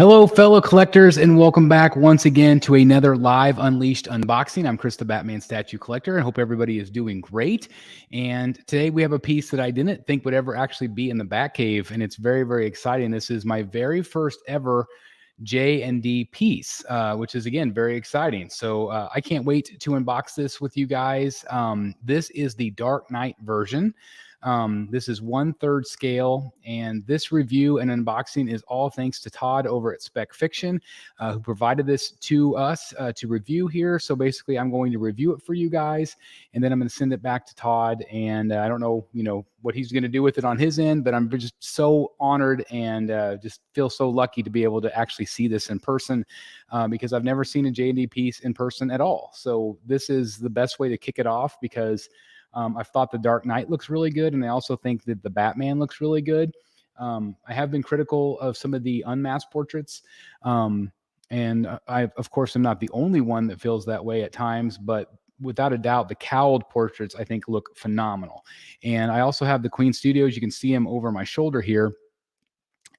Hello, fellow collectors, and welcome back once again to another live Unleashed unboxing. I'm Chris, the Batman statue collector, and hope everybody is doing great. And today we have a piece that I didn't think would ever actually be in the Batcave, and it's very, very exciting. This is my very first ever JND piece, which is, again, very exciting. So I can't wait to unbox this with you guys. This is the Dark Knight version. This is 1/3 scale, and this review and unboxing is all thanks to Todd over at Spec Fiction, who provided this to us to review here. So basically, I'm going to review it for you guys, and then I'm going to send it back to Todd. And I don't know, what he's going to do with it on his end, but I'm just so honored and just feel so lucky to be able to actually see this in person because I've never seen a J&D piece in person at all. So this is the best way to kick it off because I've thought the Dark Knight looks really good, and I also think that the Batman looks really good. I have been critical of some of the unmasked portraits, and I, of course, am not the only one that feels that way at times, but without a doubt, the cowled portraits, I think, look phenomenal. And I also have the Queen Studios. You can see them over my shoulder here.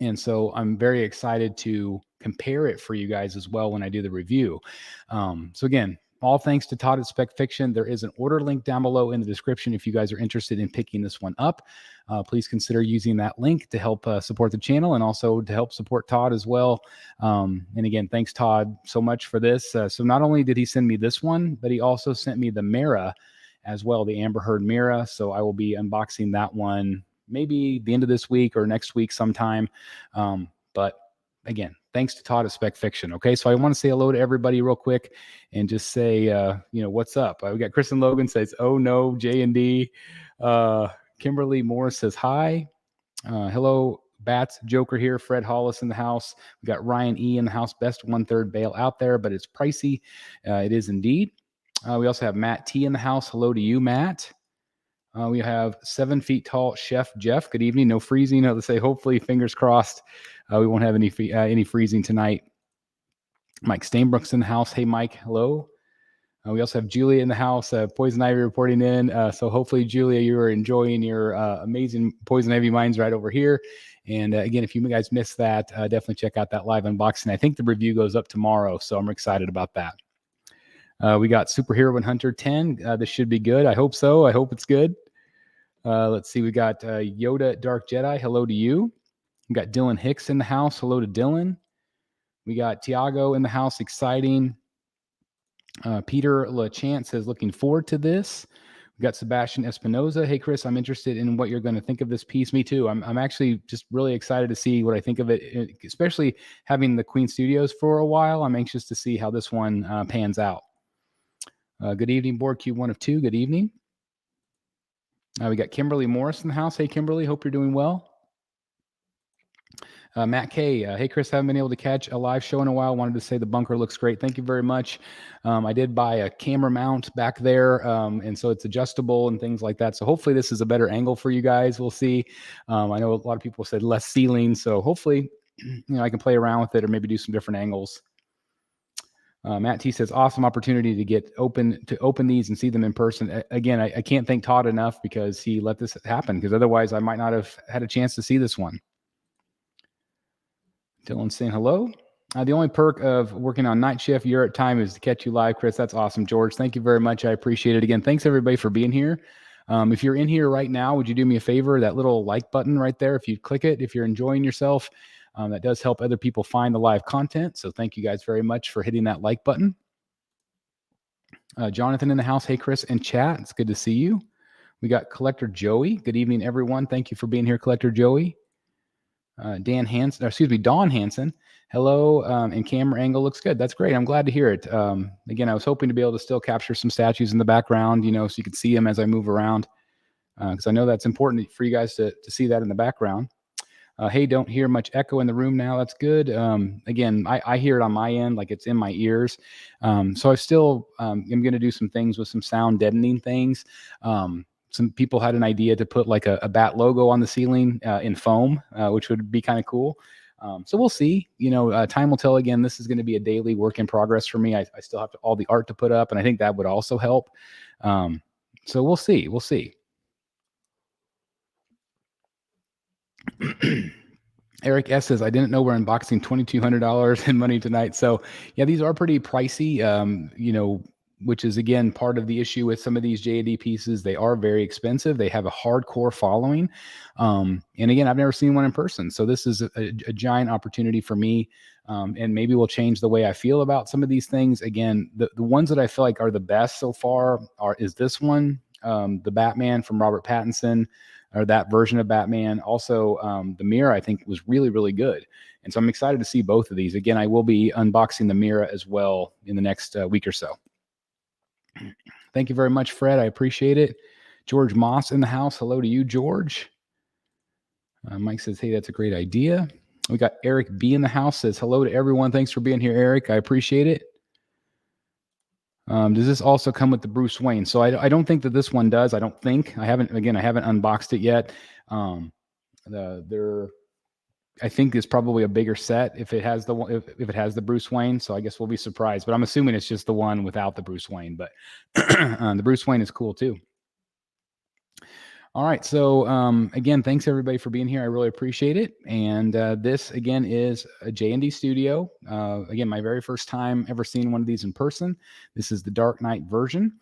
And so I'm very excited to compare it for you guys as well when I do the review. So again, all thanks to Todd at Spec Fiction. There is an order link down below in the description if you guys are interested in picking this one up. Please consider using that link to help support the channel and also to help support Todd as well. And again, thanks, Todd, so much for this. So not only did he send me this one, but he also sent me the Mara as well, the Amber Heard Mara. So I will be unboxing that one maybe the end of this week or next week sometime. But again, thanks to Todd at Spec Fiction. Okay, so I want to say hello to everybody real quick and just say, what's up? We got Kristen Logan says, oh no, J&D. Kimberly Morris says hi. Hello, Bats Joker here. Fred Hollis in the house. We got Ryan E in the house. Best 1/3 bale out there, but it's pricey. It is indeed. We also have Matt T in the house. Hello to you, Matt. We have 7 feet tall Chef Jeff. Good evening. No freezing. Let's say hopefully, fingers crossed, we won't have any freezing tonight. Mike Stainbrook's in the house. Hey, Mike. Hello. We also have Julia in the house. Poison Ivy reporting in. So hopefully, Julia, you are enjoying your amazing Poison Ivy mines right over here. And again, if you guys missed that, definitely check out that live unboxing. I think the review goes up tomorrow, so I'm excited about that. We got Superhero and Hunter 10. This should be good. I hope so. I hope it's good. Let's see. We got Yoda Dark Jedi. Hello to you. We got Dylan Hicks in the house. Hello to Dylan. We got Tiago in the house. Exciting. Peter LaChance says, looking forward to this. We got Sebastian Espinoza. Hey, Chris, I'm interested in what you're going to think of this piece. Me too. I'm actually just really excited to see what I think of it, especially having the Queen Studios for a while. I'm anxious to see how this one pans out. Good evening, Board Q1 of 2. Good evening. We got Kimberly Morris in the house. Hey, Kimberly, hope you're doing well. Matt K. Hey, Chris, haven't been able to catch a live show in a while. Wanted to say the bunker looks great. Thank you very much. I did buy a camera mount back there, and so it's adjustable and things like that. So hopefully this is a better angle for you guys. We'll see. I know a lot of people said less ceiling, so hopefully I can play around with it or maybe do some different angles. Matt T says, awesome opportunity to open these and see them in person. Again, I can't thank Todd enough because he let this happen, because otherwise I might not have had a chance to see this one. Dylan saying hello. The only perk of working on night shift, you're at time, is to catch you live, Chris. That's awesome, George. Thank you very much. I appreciate it. Again, thanks everybody for being here. If you're in here right now, would you do me a favor? That little like button right there, if you click it, if you're enjoying yourself, that does help other people find the live content. So thank you guys very much for hitting that like button. Jonathan in the house. Hey, Chris and chat. It's good to see you. We got Collector Joey. Good evening, everyone. Thank you for being here, Collector Joey. Don Hansen. Hello. And camera angle looks good. That's great. I'm glad to hear it. Again, I was hoping to be able to still capture some statues in the background, so you can see them as I move around, because I know that's important for you guys to see that in the background. Hey, don't hear much echo in the room now. That's good. Again, I hear it on my end, like it's in my ears. So I still am going to do some things with some sound deadening things. Some people had an idea to put like a bat logo on the ceiling in foam, which would be kind of cool. So we'll see. Time will tell. Again, this is going to be a daily work in progress for me. I still have all the art to put up, and I think that would also help. So we'll see. We'll see. Eric S says, I didn't know we're unboxing $2,200 in money tonight. So yeah, these are pretty pricey, which is again, part of the issue with some of these JND pieces. They are very expensive. They have a hardcore following. And again, I've never seen one in person. So this is a giant opportunity for me. And maybe will change the way I feel about some of these things. Again, the ones that I feel like are the best so far is this one, the Batman from Robert Pattinson, or that version of Batman. Also, the mirror I think was really, really good. And so I'm excited to see both of these. Again, I will be unboxing the mirror as well in the next week or so. Thank you very much, Fred. I appreciate it. George Moss in the house. Hello to you, George. Mike says, hey, that's a great idea. We got Eric B in the house, says hello to everyone. Thanks for being here, Eric. I appreciate it. Does this also come with the Bruce Wayne? So I don't think that this one does. I don't think. I haven't unboxed it yet. I think it's probably a bigger set if it has if it has the Bruce Wayne. So I guess we'll be surprised. But I'm assuming it's just the one without the Bruce Wayne. But the Bruce Wayne is cool too. All right. So again, thanks everybody for being here. I really appreciate it. And this again is a JND Studio. Again, my very first time ever seeing one of these in person. This is the Dark Knight version.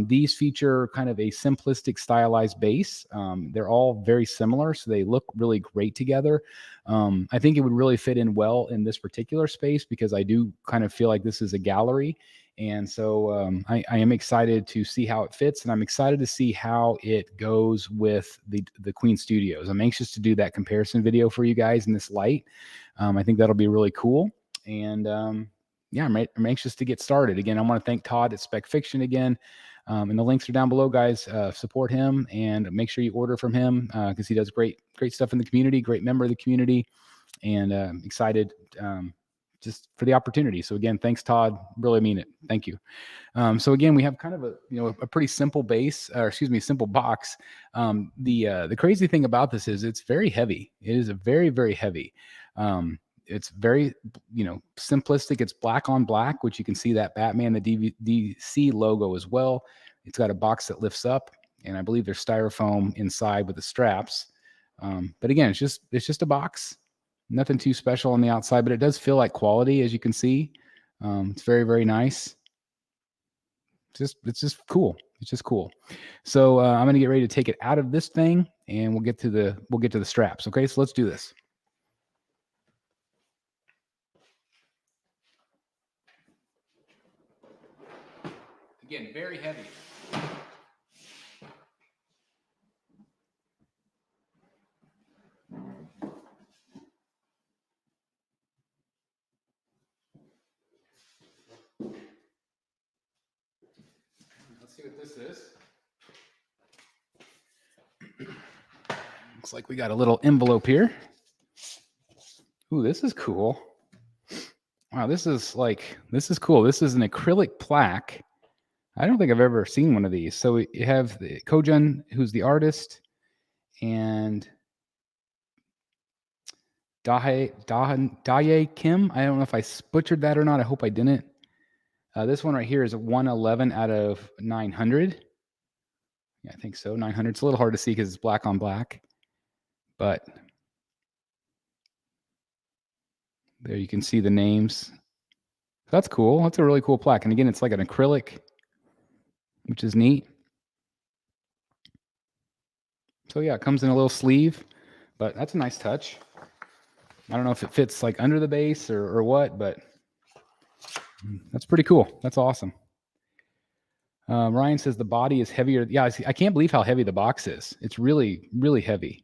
These feature kind of a simplistic stylized base. They're all very similar, so they look really great together. I think it would really fit in well in this particular space because I do kind of feel like this is a gallery. And so I am excited to see how it fits, and I'm excited to see how it goes with the Queen Studios. I'm anxious to do that comparison video for you guys in this light. I think that'll be really cool. And yeah, I'm anxious to get started. Again, I want to thank Todd at Spec Fiction again. And the links are down below, guys. Support him and make sure you order from him because he does great stuff in the community, great member of the community, and excited just for the opportunity. So again, thanks, Todd. Really mean it. Thank you. So again, we have kind of a pretty simple base, or excuse me, simple box. The crazy thing about this is it's very heavy. It is a very, very heavy. It's very, simplistic. It's black on black, which you can see that Batman, the DC logo as well. It's got a box that lifts up, and I believe there's styrofoam inside with the straps. But again, it's just a box. Nothing too special on the outside, but it does feel like quality, as you can see. It's very, very nice. It's just cool. It's just cool. So I'm going to get ready to take it out of this thing, and we'll get to the straps. Okay, so let's do this. Again, very heavy. Let's see what this is. Looks like we got a little envelope here. Ooh, this is cool. Wow, this is cool. This is an acrylic plaque. I don't think I've ever seen one of these. So we have the Kojun, who's the artist, and Daye Kim. I don't know if I butchered that or not. I hope I didn't. This one right here is a 111 out of 900. Yeah, I think so. 900. It's a little hard to see because it's black on black. But there you can see the names. That's cool. That's a really cool plaque. And again, it's like an acrylic, which is neat. So yeah, it comes in a little sleeve, but that's a nice touch. I don't know if it fits like under the base or what, but that's pretty cool. That's awesome. Ryan says the body is heavier. Yeah, I can't believe how heavy the box is. It's really, really heavy.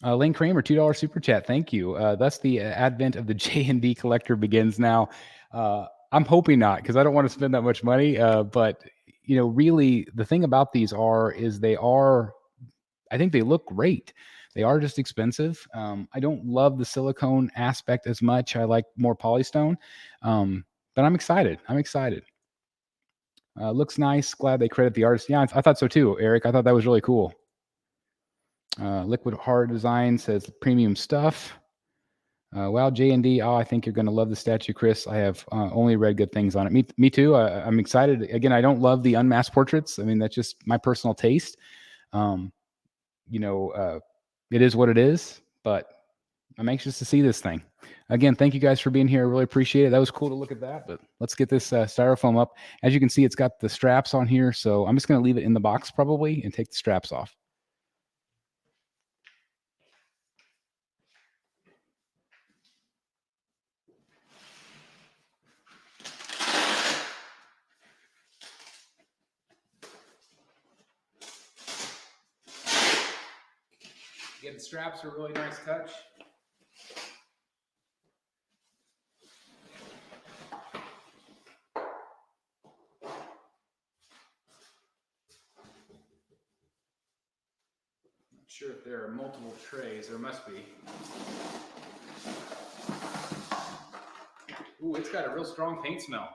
Lane Kramer, $2 super chat. Thank you. Thus the advent of the JND collector begins now. I'm hoping not, because I don't want to spend that much money. But really, the thing about these is I think they look great. They are just expensive. I don't love the silicone aspect as much. I like more polystone. But I'm excited. Looks nice. Glad they credit the artist. Yeah, I thought so too, Eric. I thought that was really cool. Liquid Hard Design says premium stuff. Wow, JND. Oh, I think you're going to love the statue, Chris. I have only read good things on it. Me too. I'm excited. Again, I don't love the unmasked portraits. I mean, that's just my personal taste. It is what it is. But I'm anxious to see this thing. Again, thank you guys for being here. I really appreciate it. That was cool to look at that, but let's get this styrofoam up. As you can see, it's got the straps on here, so I'm just going to leave it in the box probably and take the straps off. Again, the straps are a really nice touch. Not sure if there are multiple trays. There must be. Ooh, it's got a real strong paint smell.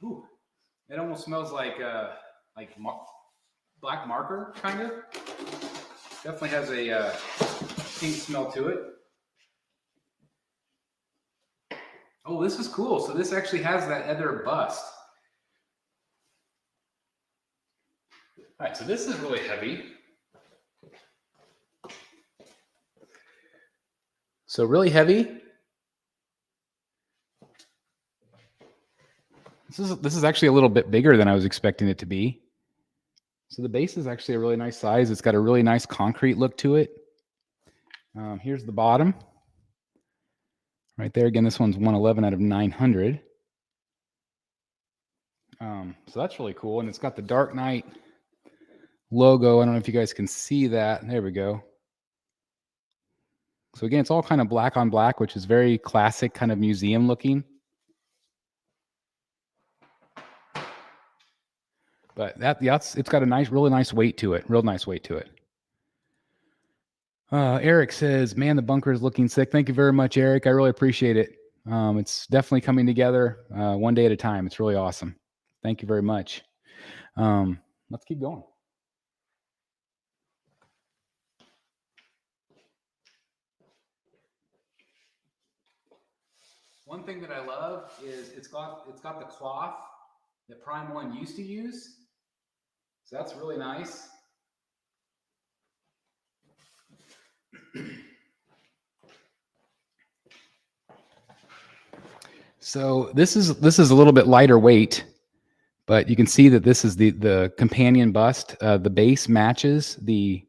Ooh, it almost smells like black marker, kind of. Definitely has a pink smell to it. Oh, this is cool. So this actually has that other bust. All right, so this is really heavy. So really heavy. This is actually a little bit bigger than I was expecting it to be. So the base is actually a really nice size. It's got a really nice concrete look to it. Here's the bottom. Right there. Again, this one's 111 out of 900. So that's really cool. And it's got the Dark Knight logo. I don't know if you guys can see that. There we go. So again, it's all kind of black on black, which is very classic, kind of museum looking. But it's got a nice, really nice weight to it. Real nice weight to it. Eric says, man, the bunker is looking sick. Thank you very much, Eric. I really appreciate it. It's definitely coming together one day at a time. It's really awesome. Thank you very much. Let's keep going. One thing that I love is it's got the cloth that Prime 1 used to use. So that's really nice. So this is a little bit lighter weight, but you can see that this is the companion bust. The base matches the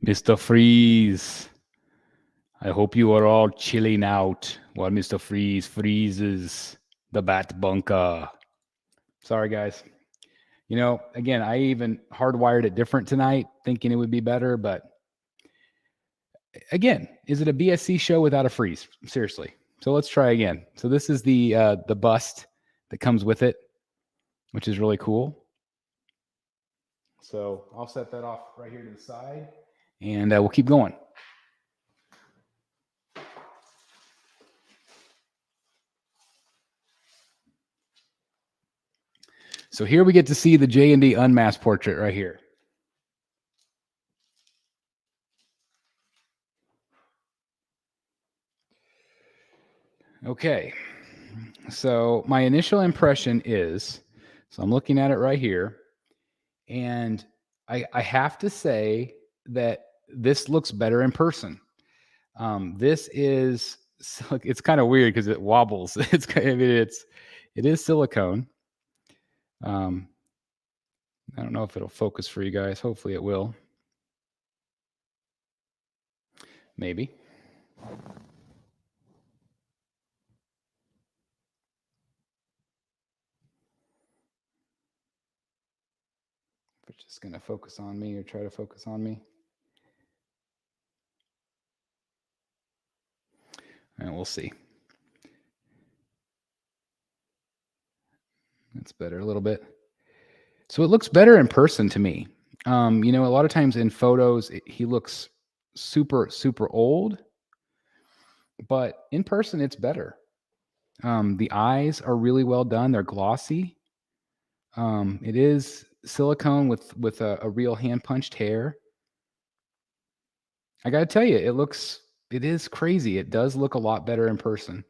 Mr. Freeze. I hope you are all chilling out while Mr. Freeze freezes the bat bunker. Sorry, guys. You know, again, I even hardwired it different tonight, thinking it would be better. But again, is it a BSC show without a freeze? Seriously. So let's try again. So this is the bust that comes with it, which is really cool. So I'll set that off right here to the side, and we'll keep going. So here we get to see the JND unmasked portrait right here. Okay, so my initial impression is, so I'm looking at it right here, and I have to say that this looks better in person. This is, it's kind of weird because it wobbles. It is silicone. I don't know if it'll focus for you guys. Hopefully it will. Maybe. It's just going to focus on me or try to focus on me. And we'll see. That's better a little bit. So it looks better in person to me. You know, a lot of times in photos, he looks super, super old, but in person, it's better. The eyes are really well done. They're glossy. It is silicone with a real hand punched hair. I gotta tell you, it is crazy. It does look a lot better in person.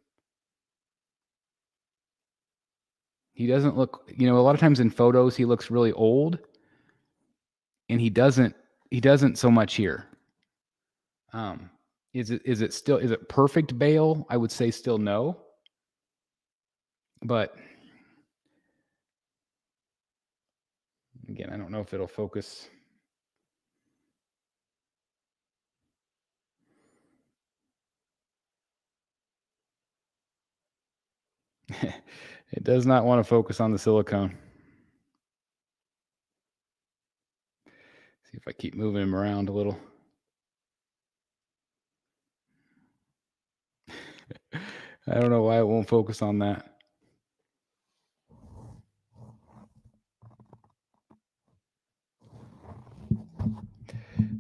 He doesn't look, you know, a lot of times in photos he looks really old, and he doesn't so much here. Um, is it perfect Bale? I would say still no, but again, I don't know if it'll focus. It does not want to focus on the silicone. See if I keep moving him around a little. I don't know why it won't focus on that.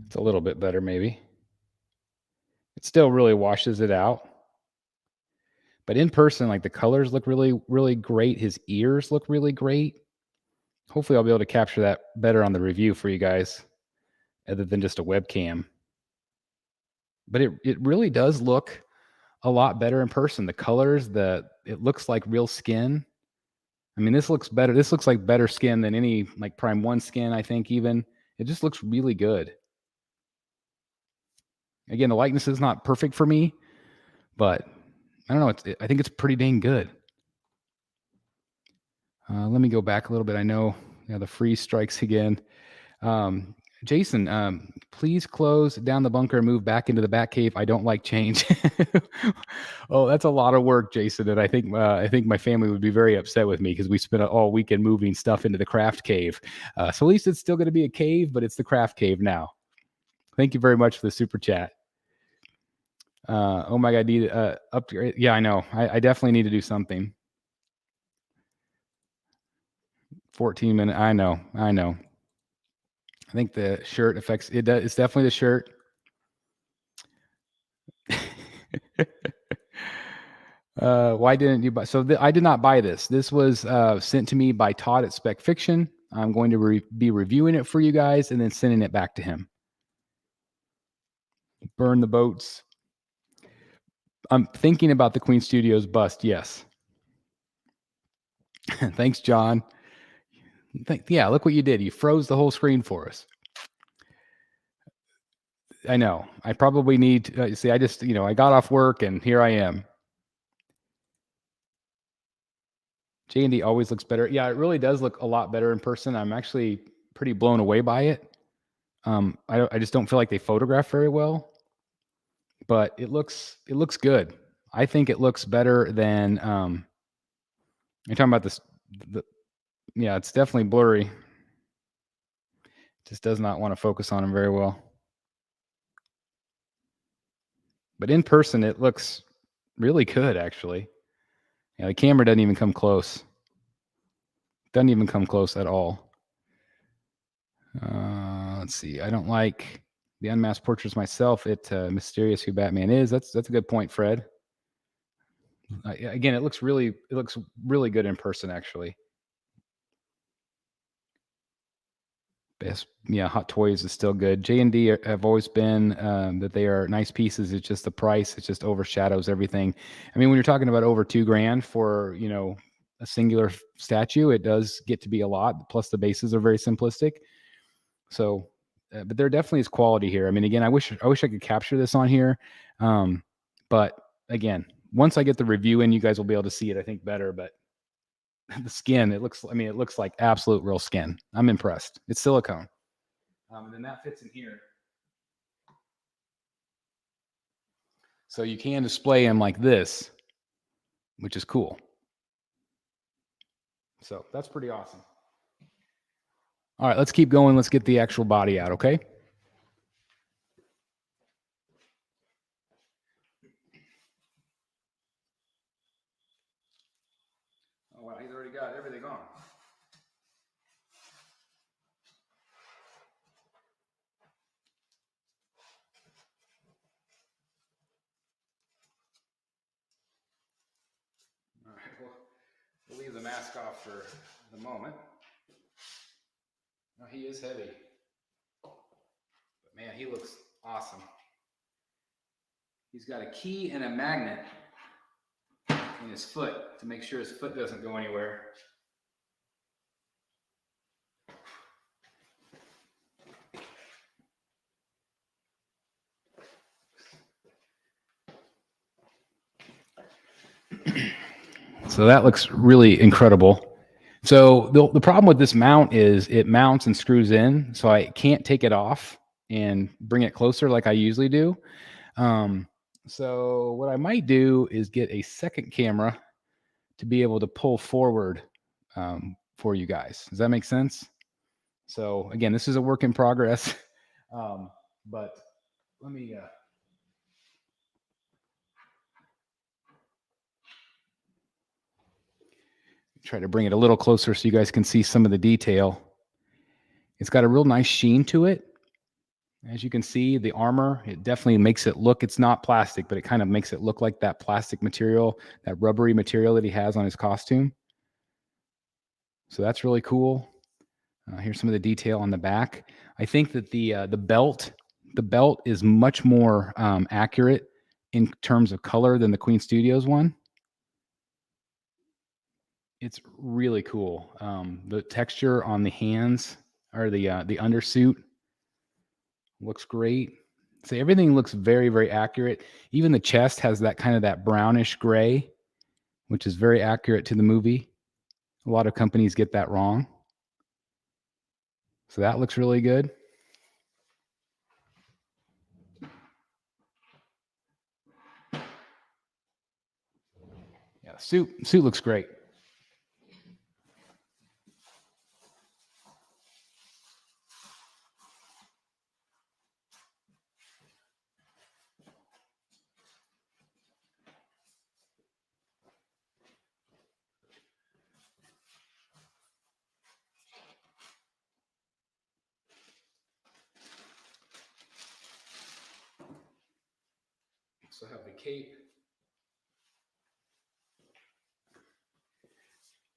It's a little bit better, maybe. It still really washes it out. But in person, like the colors look really, really great. His ears look really great. Hopefully, I'll be able to capture that better on the review for you guys, other than just a webcam. But it really does look a lot better in person. The colors, it looks like real skin. I mean, this looks better. This looks like better skin than any like Prime 1 skin, I think, even. It just looks really good. Again, the likeness is not perfect for me, but I don't know. I think it's pretty dang good. Let me go back a little bit. I know the freeze strikes again. Um, Jason, please close down the bunker and move back into the bat cave. I don't like change. Oh, that's a lot of work, Jason, and I think my family would be very upset with me because we spent all weekend moving stuff into the craft cave. So at least it's still going to be a cave, but it's the craft cave now. Thank you very much for the super chat. Oh my God, need upgrade. Yeah, I know. I definitely need to do something. 14 minutes. I know. I think the shirt affects it. It's definitely the shirt. Why didn't you buy? So I did not buy this. This was sent to me by Todd at Spec Fiction. I'm going to be reviewing it for you guys and then sending it back to him. Burn the boats. I'm thinking about the Queen Studios bust. Yes. Thanks, John. Yeah, look what you did. You froze the whole screen for us. I know. I probably need. See, I just I got off work and here I am. JND always looks better. Yeah, it really does look a lot better in person. I'm actually pretty blown away by it. I just don't feel like they photograph very well, but it looks good. I think it looks better than you're talking about this. Yeah, it's definitely blurry. Just does not want to focus on him very well. But in person, it looks really good, actually. Yeah, the camera doesn't even come close. Doesn't even come close at all. Let's see. I don't like the unmasked portraits myself. It mysterious who Batman is. That's a good point, Fred. Again, it looks really good in person, actually. Best, yeah, Hot Toys is still good. JND have always been that they are nice pieces. It's just the price. It just overshadows everything. I mean, when you're talking about over $2,000 for a singular statue, it does get to be a lot. Plus, the bases are very simplistic. So, but there definitely is quality here. I mean, again, I wish I could capture this on here, but again, once I get the review in, you guys will be able to see it. I think better, but the skin, it looks like absolute real skin. I'm impressed. It's silicone. And then that fits in here. So you can display them like this, which is cool. So that's pretty awesome. All right, let's keep going. Let's get the actual body out, okay? Oh, wow, he's already got everything on. mask off for the moment. No, he is heavy. But man, he looks awesome. He's got a key and a magnet in his foot to make sure his foot doesn't go anywhere. So that looks really incredible. So the problem with this mount is it mounts and screws in, so I can't take it off and bring it closer like I usually do. So what I might do is get a second camera to be able to pull forward for you guys. Does that make sense? So again, this is a work in progress, but let me try to bring it a little closer so you guys can see some of the detail. It's got a real nice sheen to it. As you can see, the armor, it definitely makes it look, it's not plastic, but it kind of makes it look like that plastic material, that rubbery material that he has on his costume. So that's really cool. Here's some of the detail on the back. I think that the belt is much more accurate in terms of color than the Queen Studios one. It's really cool. The texture on the hands or the undersuit looks great. So everything looks very, very accurate. Even the chest has that kind of that brownish gray, which is very accurate to the movie. A lot of companies get that wrong. So that looks really good. Yeah, suit looks great. So I have the cape.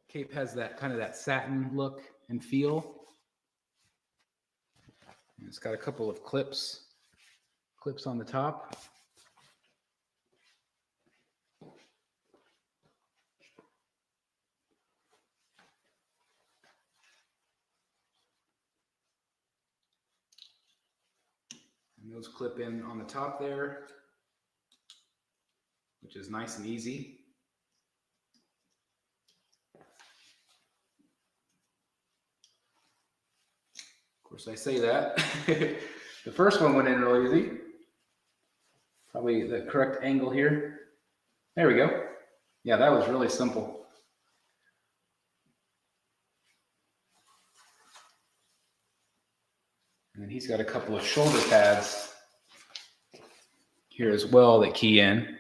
Cape has that kind of that satin look and feel. And it's got a couple of clips on the top. And those clip in on the top there, which is nice and easy. Of course, I say that. The first one went in real easy. Probably the correct angle here. There we go. Yeah, that was really simple. And then he's got a couple of shoulder pads here as well that key in.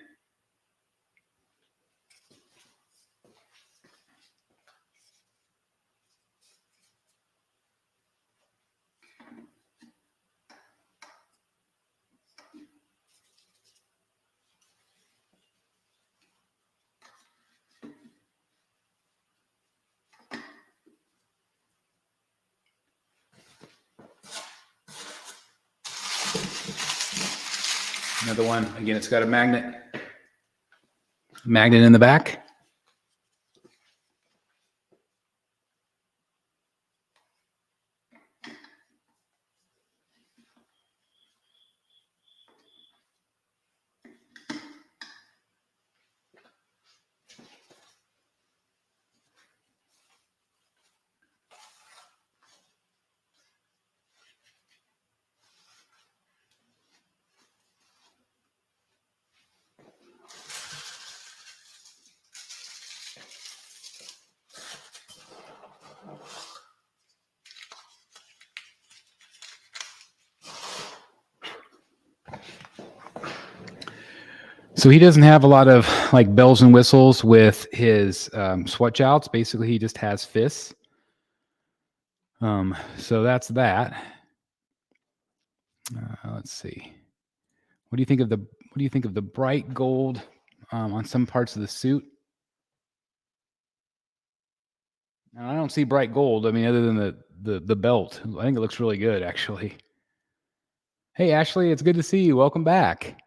Another one, again, it's got a magnet in the back. So he doesn't have a lot of like bells and whistles with his swatch outs. Basically, he just has fists. So that's that. Let's see. What do you think of the bright gold on some parts of the suit? And I don't see bright gold. I mean, other than the belt, I think it looks really good, actually. Hey, Ashley, it's good to see you. Welcome back.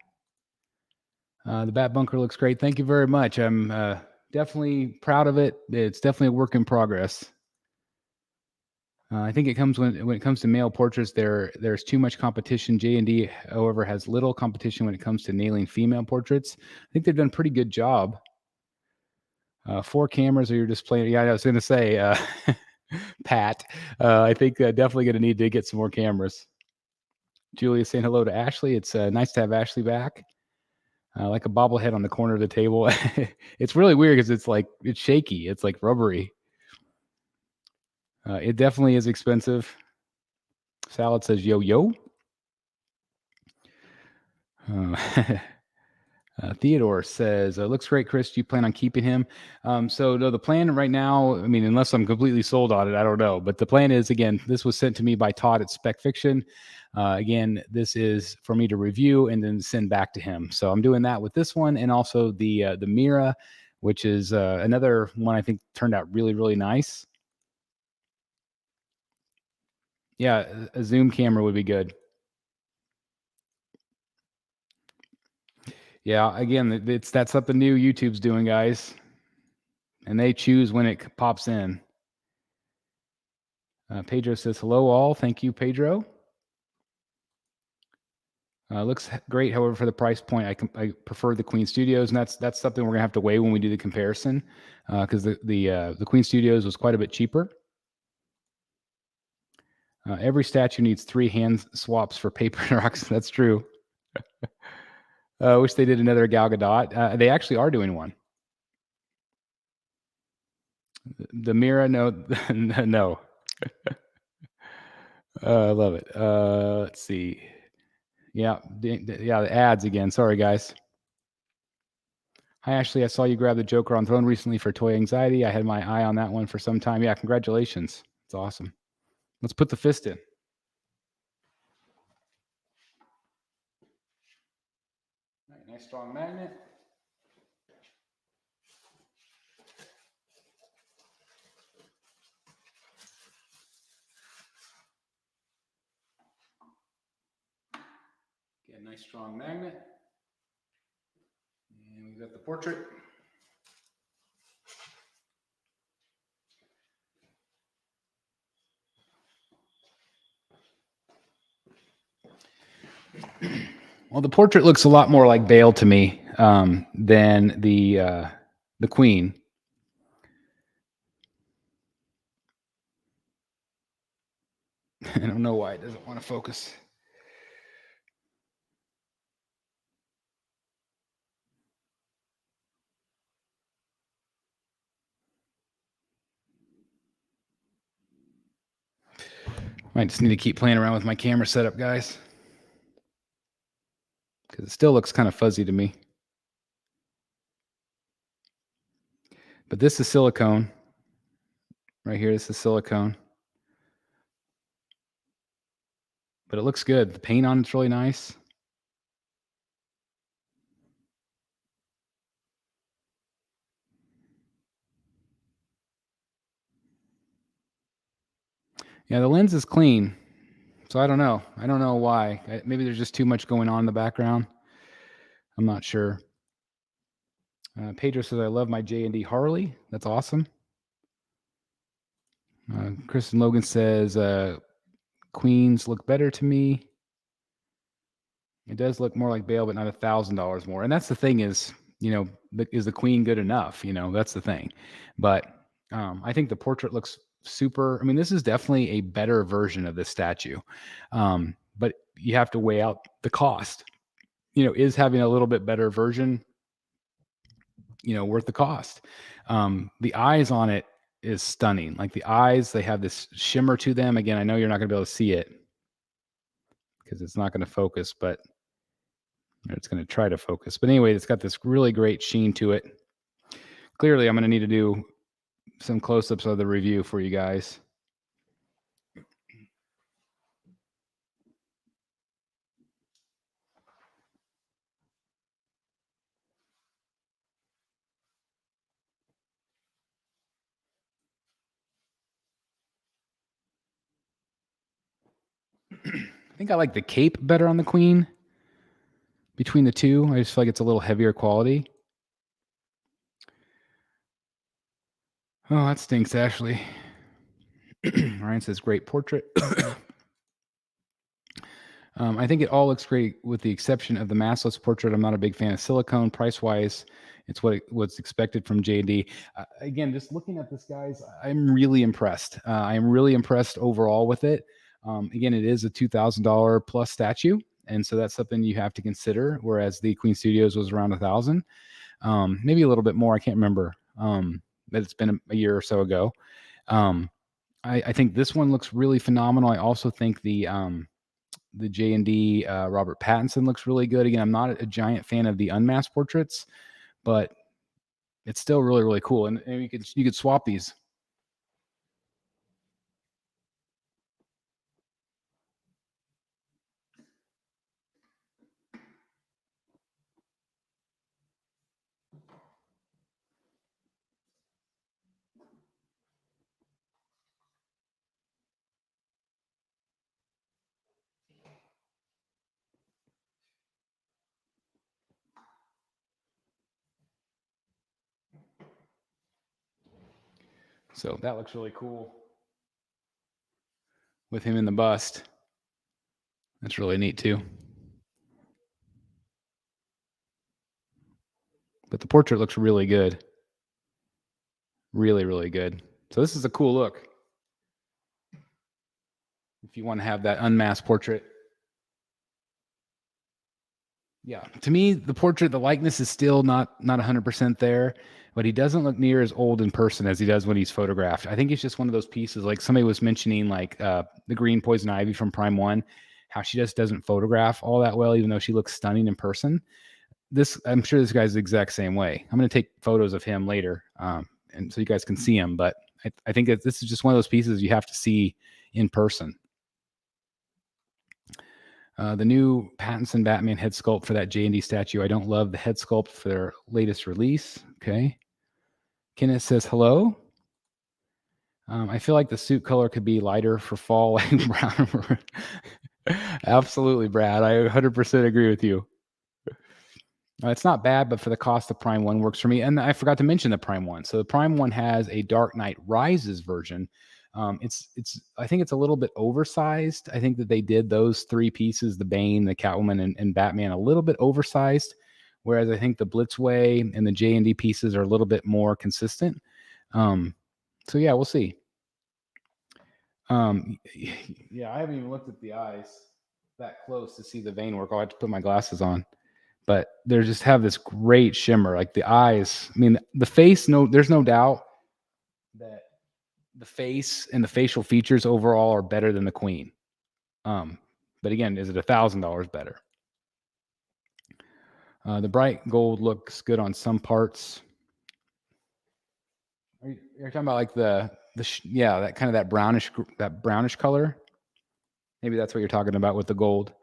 The bat bunker looks great. Thank you very much. I'm definitely proud of it. It's definitely a work in progress. I think it comes when it comes to male portraits, there's too much competition. JND, however, has little competition when it comes to nailing female portraits. I think they've done a pretty good job. 4 cameras, or you're just playing? Yeah, I was going to say, Pat. I think definitely going to need to get some more cameras. Julia saying hello to Ashley. It's nice to have Ashley back. Like a bobblehead on the corner of the table. It's really weird because it's shaky. It's like rubbery. It definitely is expensive. Salad says yo yo. Theodore says, looks great, Chris. Do you plan on keeping him? So no, the plan right now, I mean, unless I'm completely sold on it, I don't know. But the plan is, again, this was sent to me by Todd at Spec Fiction. Again, this is for me to review and then send back to him. So I'm doing that with this one, and also the Mira, which is another one I think turned out really, really nice. Yeah, a zoom camera would be good. Yeah, again, that's something new YouTube's doing, guys. And they choose when it pops in. Pedro says, hello, all. Thank you, Pedro. Looks great. However, for the price point, I prefer the Queen Studios, and that's something we're gonna have to weigh when we do the comparison, because the Queen Studios was quite a bit cheaper. Every statue needs 3 hand swaps for paper and rocks. That's true. I wish they did another Gal Gadot. They actually are doing one. The Mira, no, no. I love it. Let's see. Yeah, the ads again. Sorry, guys. Hi, Ashley. I saw you grab the Joker on Throne recently for Toy Anxiety. I had my eye on that one for some time. Yeah, congratulations. It's awesome. Let's put the fist in. All right, nice strong magnet. Again, nice strong magnet. And we've got the portrait. Well, the portrait looks a lot more like Bale to me than the Queen. I don't know why it doesn't want to focus. I just need to keep playing around with my camera setup, guys, because it still looks kind of fuzzy to me. But this is silicone. Right here, this is silicone. But it looks good. The paint on it's really nice. Yeah, the lens is clean. So I don't know. I don't know why. Maybe there's just too much going on in the background. I'm not sure. Pedro says, I love my JND Harley. That's awesome. Kristen Logan says, Queens look better to me. It does look more like Bale, but not $1,000 more. And that's the thing is, is the Queen good enough? That's the thing. But I think the portrait looks super. I mean, this is definitely a better version of this statue. But you have to weigh out the cost. Is having a little bit better version, worth the cost? The eyes on it is stunning. Like the eyes, they have this shimmer to them. Again, I know you're not going to be able to see it because it's not going to focus, but it's going to try to focus. But anyway, it's got this really great sheen to it. Clearly, I'm going to need to do some close-ups of the review for you guys. think I like the cape better on the Queen between the two. I just feel like it's a little heavier quality. Oh, that stinks, Ashley. Ryan says, great portrait. I think it all looks great with the exception of the massless portrait. I'm not a big fan of silicone. Price-wise, it's what's expected from JND. Again, just looking at this, guys, I'm really impressed. I'm really impressed overall with it. Again, it is a $2,000 plus statue, and so that's something you have to consider, whereas the Queen Studios was around $1,000. Maybe a little bit more. I can't remember. But it's been a year or so ago. I think this one looks really phenomenal. I also think the JND Robert Pattinson looks really good. Again, I'm not a giant fan of the unmasked portraits, but it's still really, really cool. And you could swap these. So that looks really cool with him in the bust. That's really neat too. But the portrait looks really good. Really, really good. So this is a cool look. If you want to have that unmasked portrait. Yeah, to me, the portrait, the likeness is still not 100% there, but he doesn't look near as old in person as he does when he's photographed. I think it's just one of those pieces, like somebody was mentioning, like the green poison ivy from Prime One, how she just doesn't photograph all that well, even though she looks stunning in person. I'm sure this guy's the exact same way. I'm going to take photos of him later, and so you guys can see him. But I think that this is just one of those pieces you have to see in person. The new Pattinson Batman head sculpt for that JND statue. I don't love the head sculpt for their latest release. Okay. Kenneth says hello. I feel like the suit color could be lighter for fall, like brown. Absolutely, Brad. I 100% agree with you. It's not bad, but for the cost, the Prime One works for me. And I forgot to mention the Prime One. So the Prime One has a Dark Knight Rises version. I think it's a little bit oversized. I think that they did those three pieces, the Bane, the Catwoman, and Batman, a little bit oversized. Whereas I think the Blitzway and the JND pieces are a little bit more consistent. So yeah, we'll see. Yeah, I haven't even looked at the eyes that close to see the vein work. I'll have to put my glasses on. But they just have this great shimmer, like the eyes. I mean, the face, there's no doubt that the face and the facial features overall are better than the Queen. But again, is it $1,000 better? The bright gold looks good on some parts. You're talking about like that kind of that brownish color. Maybe that's what you're talking about with the gold.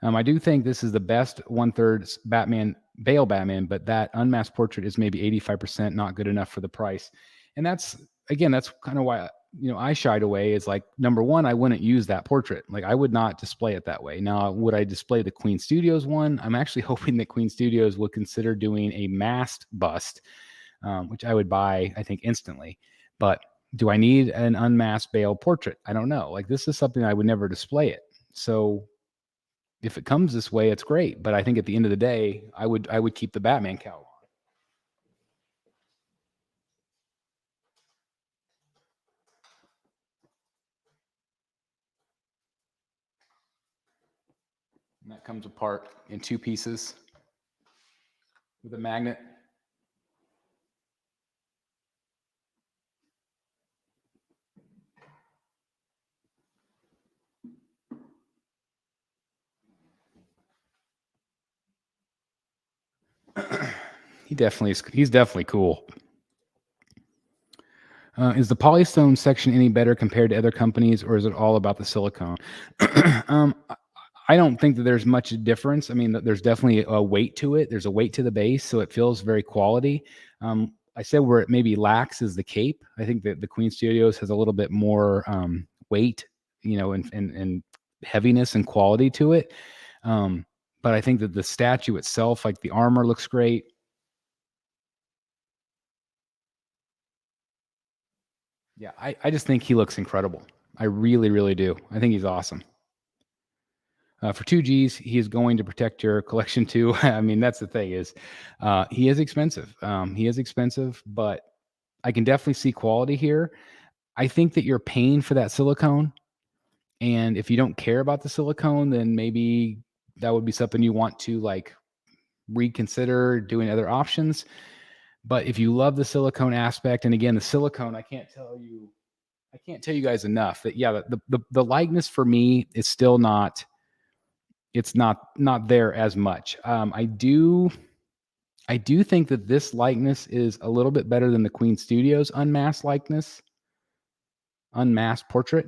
I do think this is the best 1/3 Bale Batman, but that unmasked portrait is maybe 85% not good enough for the price. And that's kind of why I shied away. Is like, number one, I wouldn't use that portrait. Like, I would not display it that way. Now, would I display the Queen Studios one? I'm actually hoping that Queen Studios would consider doing a masked bust, which I would buy, I think, instantly. But do I need an unmasked Bale portrait? I don't know. Like, this is something I would never display it. So if it comes this way, it's great. But I think at the end of the day, I would keep the Batman cowl on. And that comes apart in two pieces with a magnet. He's definitely cool. Is the polystone section any better compared to other companies, or is it all about the silicone? I don't think that there's much difference. I mean, there's definitely a weight to it. There's a weight to the base, so it feels very quality. I said where it maybe lacks is the cape. I think that the Queen Studios has a little bit more weight, and heaviness and quality to it. But I think that the statue itself, like the armor, looks great. Yeah, I just think he looks incredible. I really, really do. I think he's awesome. For 2 Gs, he is going to protect your collection too. I mean, that's the thing is, he is expensive. He is expensive, but I can definitely see quality here. I think that you're paying for that silicone, and if you don't care about the silicone, then maybe that would be something you want to like reconsider doing other options. But if you love the silicone aspect, and again, the silicone, I can't tell you guys enough that yeah, the likeness for me is still not, it's not there as much. I do think that this likeness is a little bit better than the Queen Studios unmasked portrait,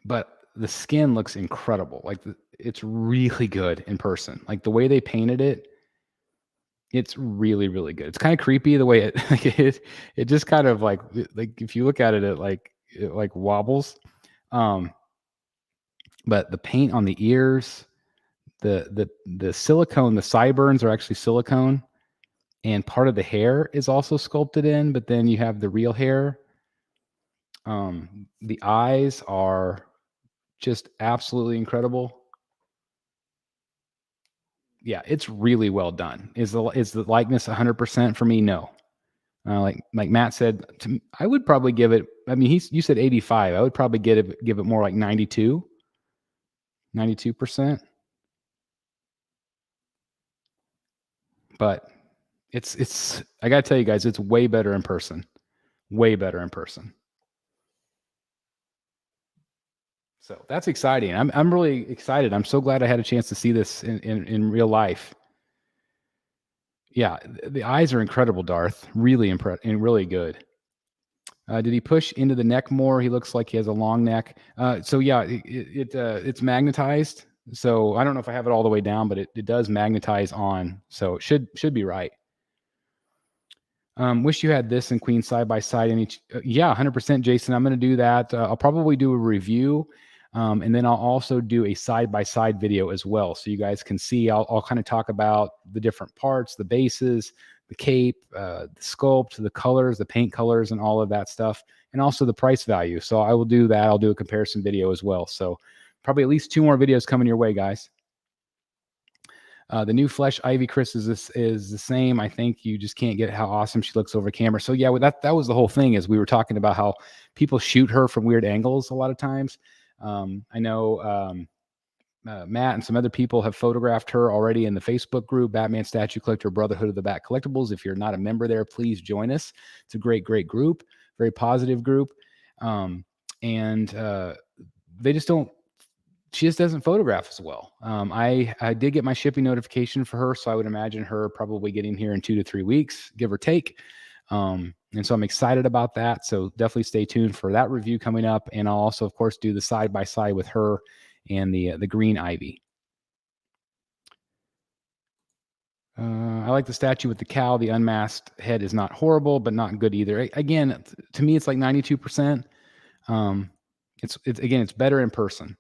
but the skin looks incredible. Like it's really good in person. Like the way they painted it, it's really, really good. It's kind of creepy the way it like it just kind of like if you look at it, it like wobbles. Um, but the paint on the ears, the silicone, the sideburns are actually silicone, and part of the hair is also sculpted in, but then you have the real hair. The eyes are just absolutely incredible. Yeah, it's really well done. Is the likeness 100% for me? No. Like Matt said, I would probably give it. I mean, you said 85. I would probably give it more like 92%. But it's I gotta tell you guys, it's way better in person. Way better in person. So that's exciting. I'm really excited. I'm so glad I had a chance to see this in real life. Yeah, the eyes are incredible, Darth. Really and really good. Did he push into the neck more? He looks like he has a long neck. So yeah, it's magnetized. So I don't know if I have it all the way down, but it does magnetize on. So it should be right. Wish you had this and Queen side by side. Yeah, 100%, Jason. I'm going to do that. I'll probably do a review, and then I'll also do a side by side video as well, so you guys can see. I'll kind of talk about the different parts, the bases, the cape, the sculpt, the colors, the paint colors, and all of that stuff, and also the price value. So I will do that. I'll do a comparison video as well. So probably at least 2 more videos coming your way, guys. The new Flesh Ivy Chris is the same. I think you just can't get how awesome she looks over camera. So yeah, that was the whole thing. Is we were talking about how people shoot her from weird angles a lot of times. I know Matt and some other people have photographed her already in the Facebook group, Batman Statue Collector Brotherhood of the Bat Collectibles. If you're not a member there, please join us. It's a great group, very positive group, and they just don't. She just doesn't photograph as well. I did get my shipping notification for her, so I would imagine her probably getting here in 2 to 3 weeks, give or take. And so I'm excited about that. So definitely stay tuned for that review coming up. And I'll also, of course, do the side by side with her and the green ivy. I like the statue with the cow. The unmasked head is not horrible, but not good either. Again, to me, it's like 92%. It's better in person.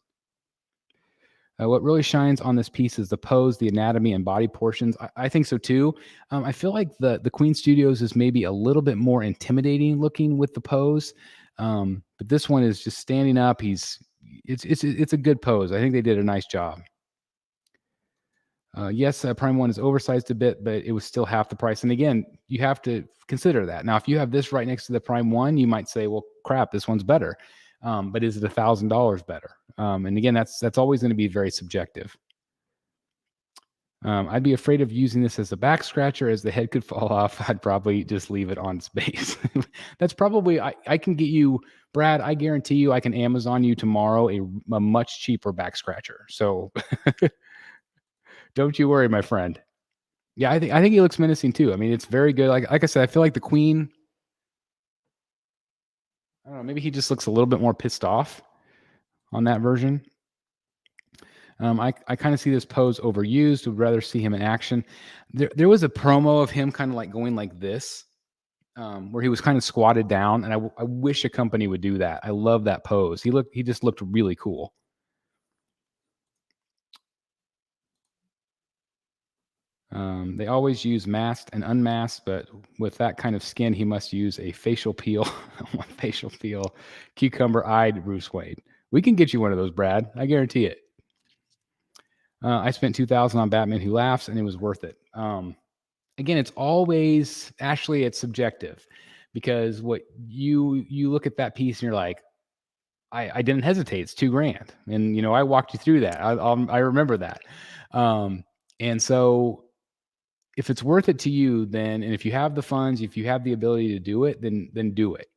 What really shines on this piece is the pose, the anatomy, and body portions. I think so too. I feel like the Queen Studios is maybe a little bit more intimidating looking with the pose, but this one is just standing up. It's a good pose. I think they did a nice job. Yes, Prime 1 is oversized a bit, but it was still half the price. And again, you have to consider that. Now, if you have this right next to the Prime 1, you might say, well, crap, this one's better. But is it $1,000 better? And again, that's always going to be very subjective. I'd be afraid of using this as a back scratcher as the head could fall off. I'd probably just leave it on its base. That's probably, I can get you, Brad, I guarantee you I can Amazon you tomorrow a much cheaper back scratcher. So don't you worry, my friend. Yeah, I think he looks menacing too. I mean, it's very good. Like I said, I feel like the Queen, I don't know, maybe he just looks a little bit more pissed off on that version. I kind of see this pose overused. Would rather see him in action. There was a promo of him kind of like going like this, where he was kind of squatted down, and I wish a company would do that. I love that pose. He just looked really cool. They always use masked and unmasked, but with that kind of skin, he must use a facial peel, facial peel, cucumber-eyed Bruce Wayne. We can get you one of those, Brad. I guarantee it. I spent 2,000 on Batman Who Laughs, and it was worth it. Again, it's always Ashley. It's subjective, because what you look at that piece and you're like, I didn't hesitate. It's $2,000, and I walked you through that. I remember that, and so if it's worth it to you, then, and if you have the funds, if you have the ability to do it, then do it.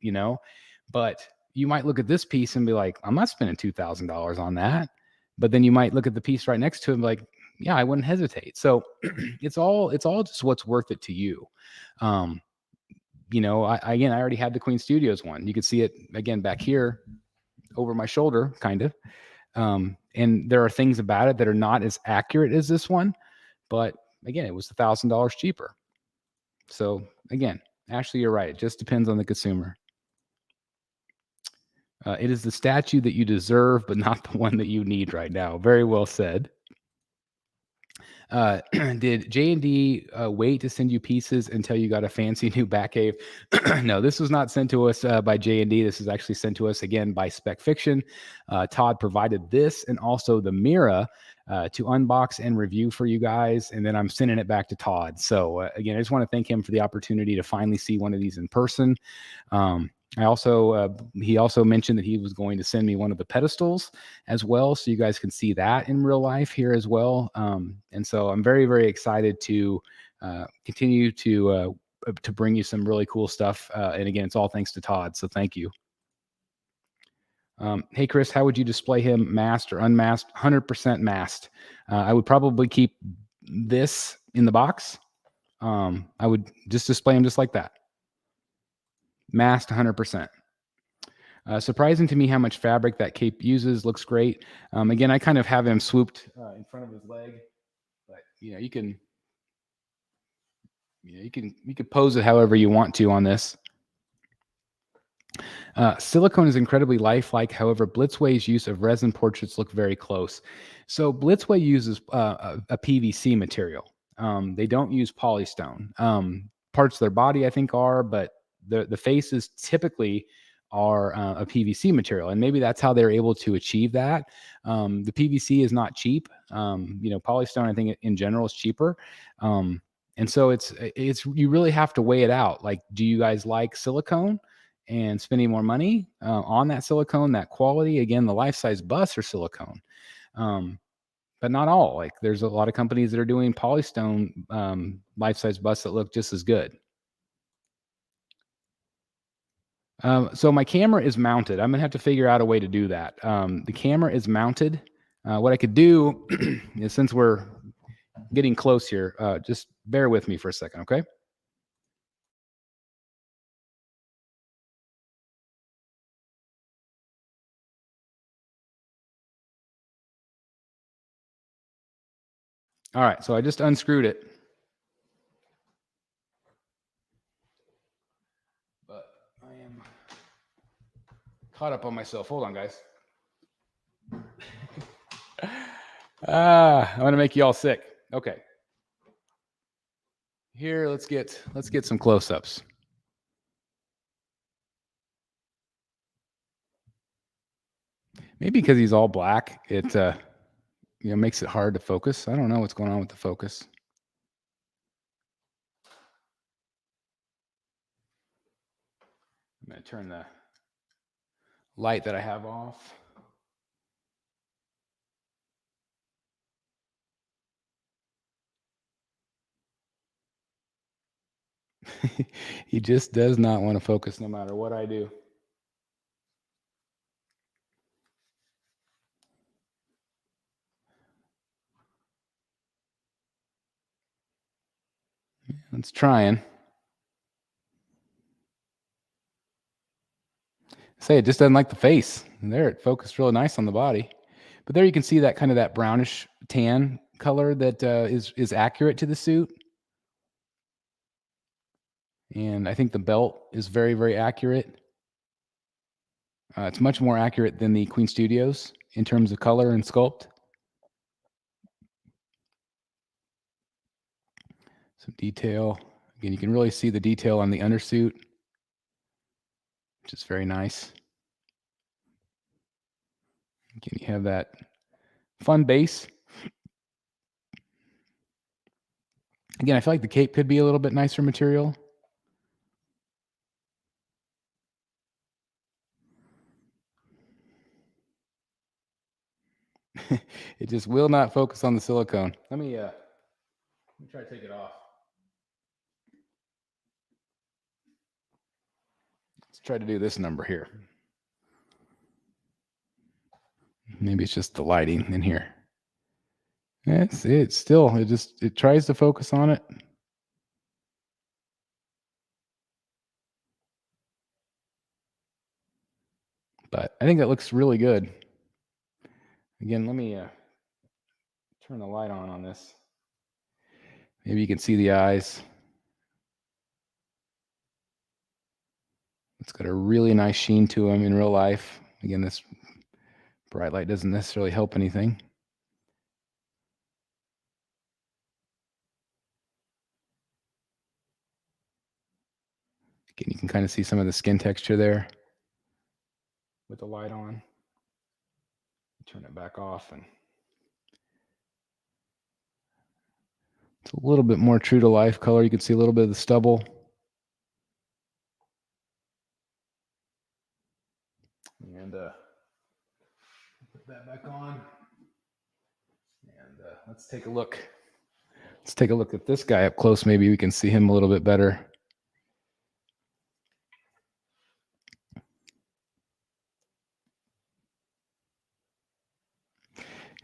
But you might look at this piece and be like, I'm not spending $2,000 on that. But then you might look at the piece right next to it and be like, yeah, I wouldn't hesitate. So it's all just what's worth it to you. I already had the Queen Studios one. You can see it again back here over my shoulder, kind of. And there are things about it that are not as accurate as this one, but again, it was $1,000 cheaper. So again, Ashley, you're right. It just depends on the consumer. It is the statue that you deserve, but not the one that you need right now. Very well said. Did JND wait to send you pieces until you got a fancy new Batcave? No, this was not sent to us by JND. This is actually sent to us again by Spec Fiction. Todd provided this and also the Mira to unbox and review for you guys, and then I'm sending it back to Todd. So again, I just want to thank him for the opportunity to finally see one of these in person. He also mentioned that he was going to send me one of the pedestals as well, so you guys can see that in real life here as well. And so I'm very, very excited to continue to bring you some really cool stuff. And again, it's all thanks to Todd. So thank you. Hey, Chris, how would you display him, masked or unmasked? 100% masked. I would probably keep this in the box. I would just display him just like that. Masked 100%. Surprising to me how much fabric that cape uses. Looks great. Again, I kind of have him swooped in front of his leg, but you can pose it however you want to on this. Silicone is incredibly lifelike. However, Blitzway's use of resin portraits look very close. So Blitzway uses a PVC material. They don't use polystone. Parts of their body, I think, are, but the faces typically are a PVC material, and maybe that's how they're able to achieve that. The PVC is not cheap. Polystone, I think, in general, is cheaper. And so it's you really have to weigh it out. Like, do you guys like silicone and spending more money on that silicone, that quality? Again, the life-size busts are silicone, but not all. Like, there's a lot of companies that are doing polystone life-size busts that look just as good. So my camera is mounted. I'm gonna have to figure out a way to do that. The camera is mounted. What I could do is, since we're getting close here, just bear with me for a second, okay? All right, so I just unscrewed it. But I am caught up on myself. Hold on, guys. I'm gonna make you all sick. Okay. Here, let's get some close-ups. Maybe because he's all black, it makes it hard to focus. I don't know what's going on with the focus. I'm gonna turn the light that I have off. He just does not want to focus no matter what I do. It's trying. Say, it just doesn't like the face. And there, it focused really nice on the body. But there you can see that kind of that brownish tan color that is accurate to the suit. And I think the belt is very, very accurate. It's much more accurate than the Queen Studios in terms of color and sculpt. Some detail. Again, you can really see the detail on the undersuit, which is very nice. Again, you have that fun base. Again, I feel like the cape could be a little bit nicer material. It just will not focus on the silicone. Let me try to take it off. Let's try to do this number here. Maybe it's just the lighting in here. It tries to focus on it. But I think that looks really good. Again, let me turn the light on this. Maybe you can see the eyes. It's got a really nice sheen to them in real life. Again, this bright light doesn't necessarily help anything. Again, you can kind of see some of the skin texture there with the light on. Turn it back off, and it's a little bit more true to life color. You can see a little bit of the stubble. And put that back on. And let's take a look. Let's take a look at this guy up close. Maybe we can see him a little bit better.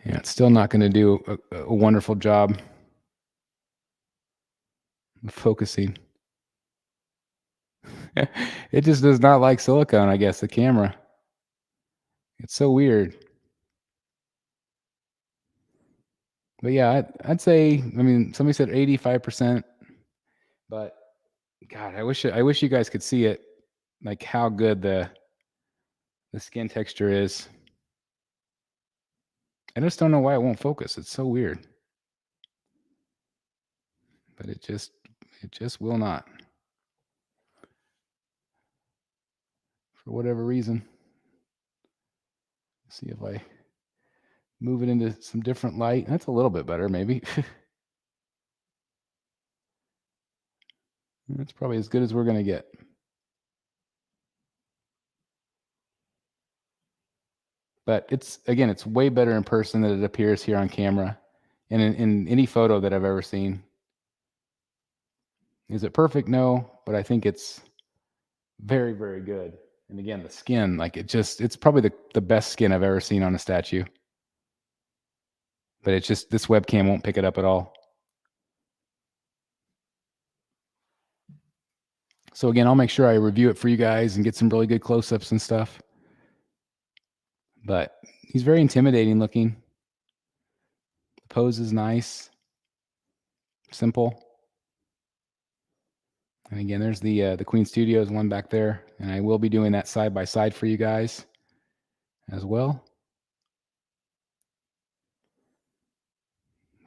Yeah, it's still not going to do a wonderful job of focusing. It just does not like silicone, I guess, the camera. It's so weird. But yeah, I'd say, I mean, somebody said 85%, but God, I wish you guys could see it, like how good the skin texture is. I just don't know why it won't focus. It's so weird. But it just will not. For whatever reason. See if I move it into some different light. That's a little bit better, maybe. That's probably as good as we're going to get. But it's way better in person than it appears here on camera and in any photo that I've ever seen. Is it perfect? No, but I think it's very, very good. And again, the skin, like it's probably the best skin I've ever seen on a statue. But it's just, this webcam won't pick it up at all. So again, I'll make sure I review it for you guys and get some really good close-ups and stuff. But he's very intimidating looking. The pose is nice, simple. And again, there's the Queen Studios one back there, and I will be doing that side by side for you guys as well.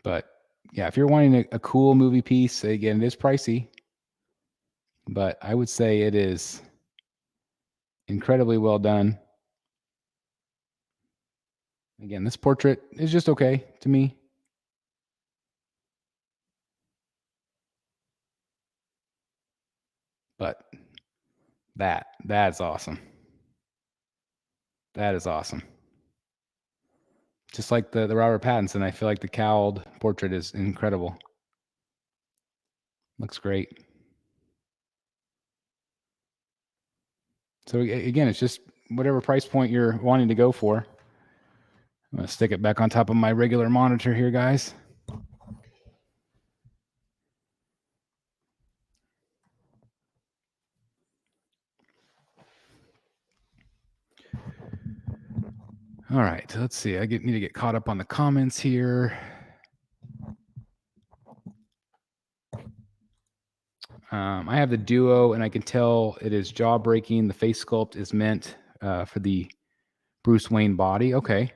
But yeah, if you're wanting a cool movie piece, again, it is pricey, but I would say it is incredibly well done. Again, this portrait is just okay to me. But that's awesome. That is awesome. Just like the Robert Pattinson, I feel like the cowled portrait is incredible. Looks great. So again, it's just whatever price point you're wanting to go for. I'm going to stick it back on top of my regular monitor here, guys. All right, let's see. I need to get caught up on the comments here. I have the duo, and I can tell it is jaw breaking. The face sculpt is meant for the Bruce Wayne body. Okay.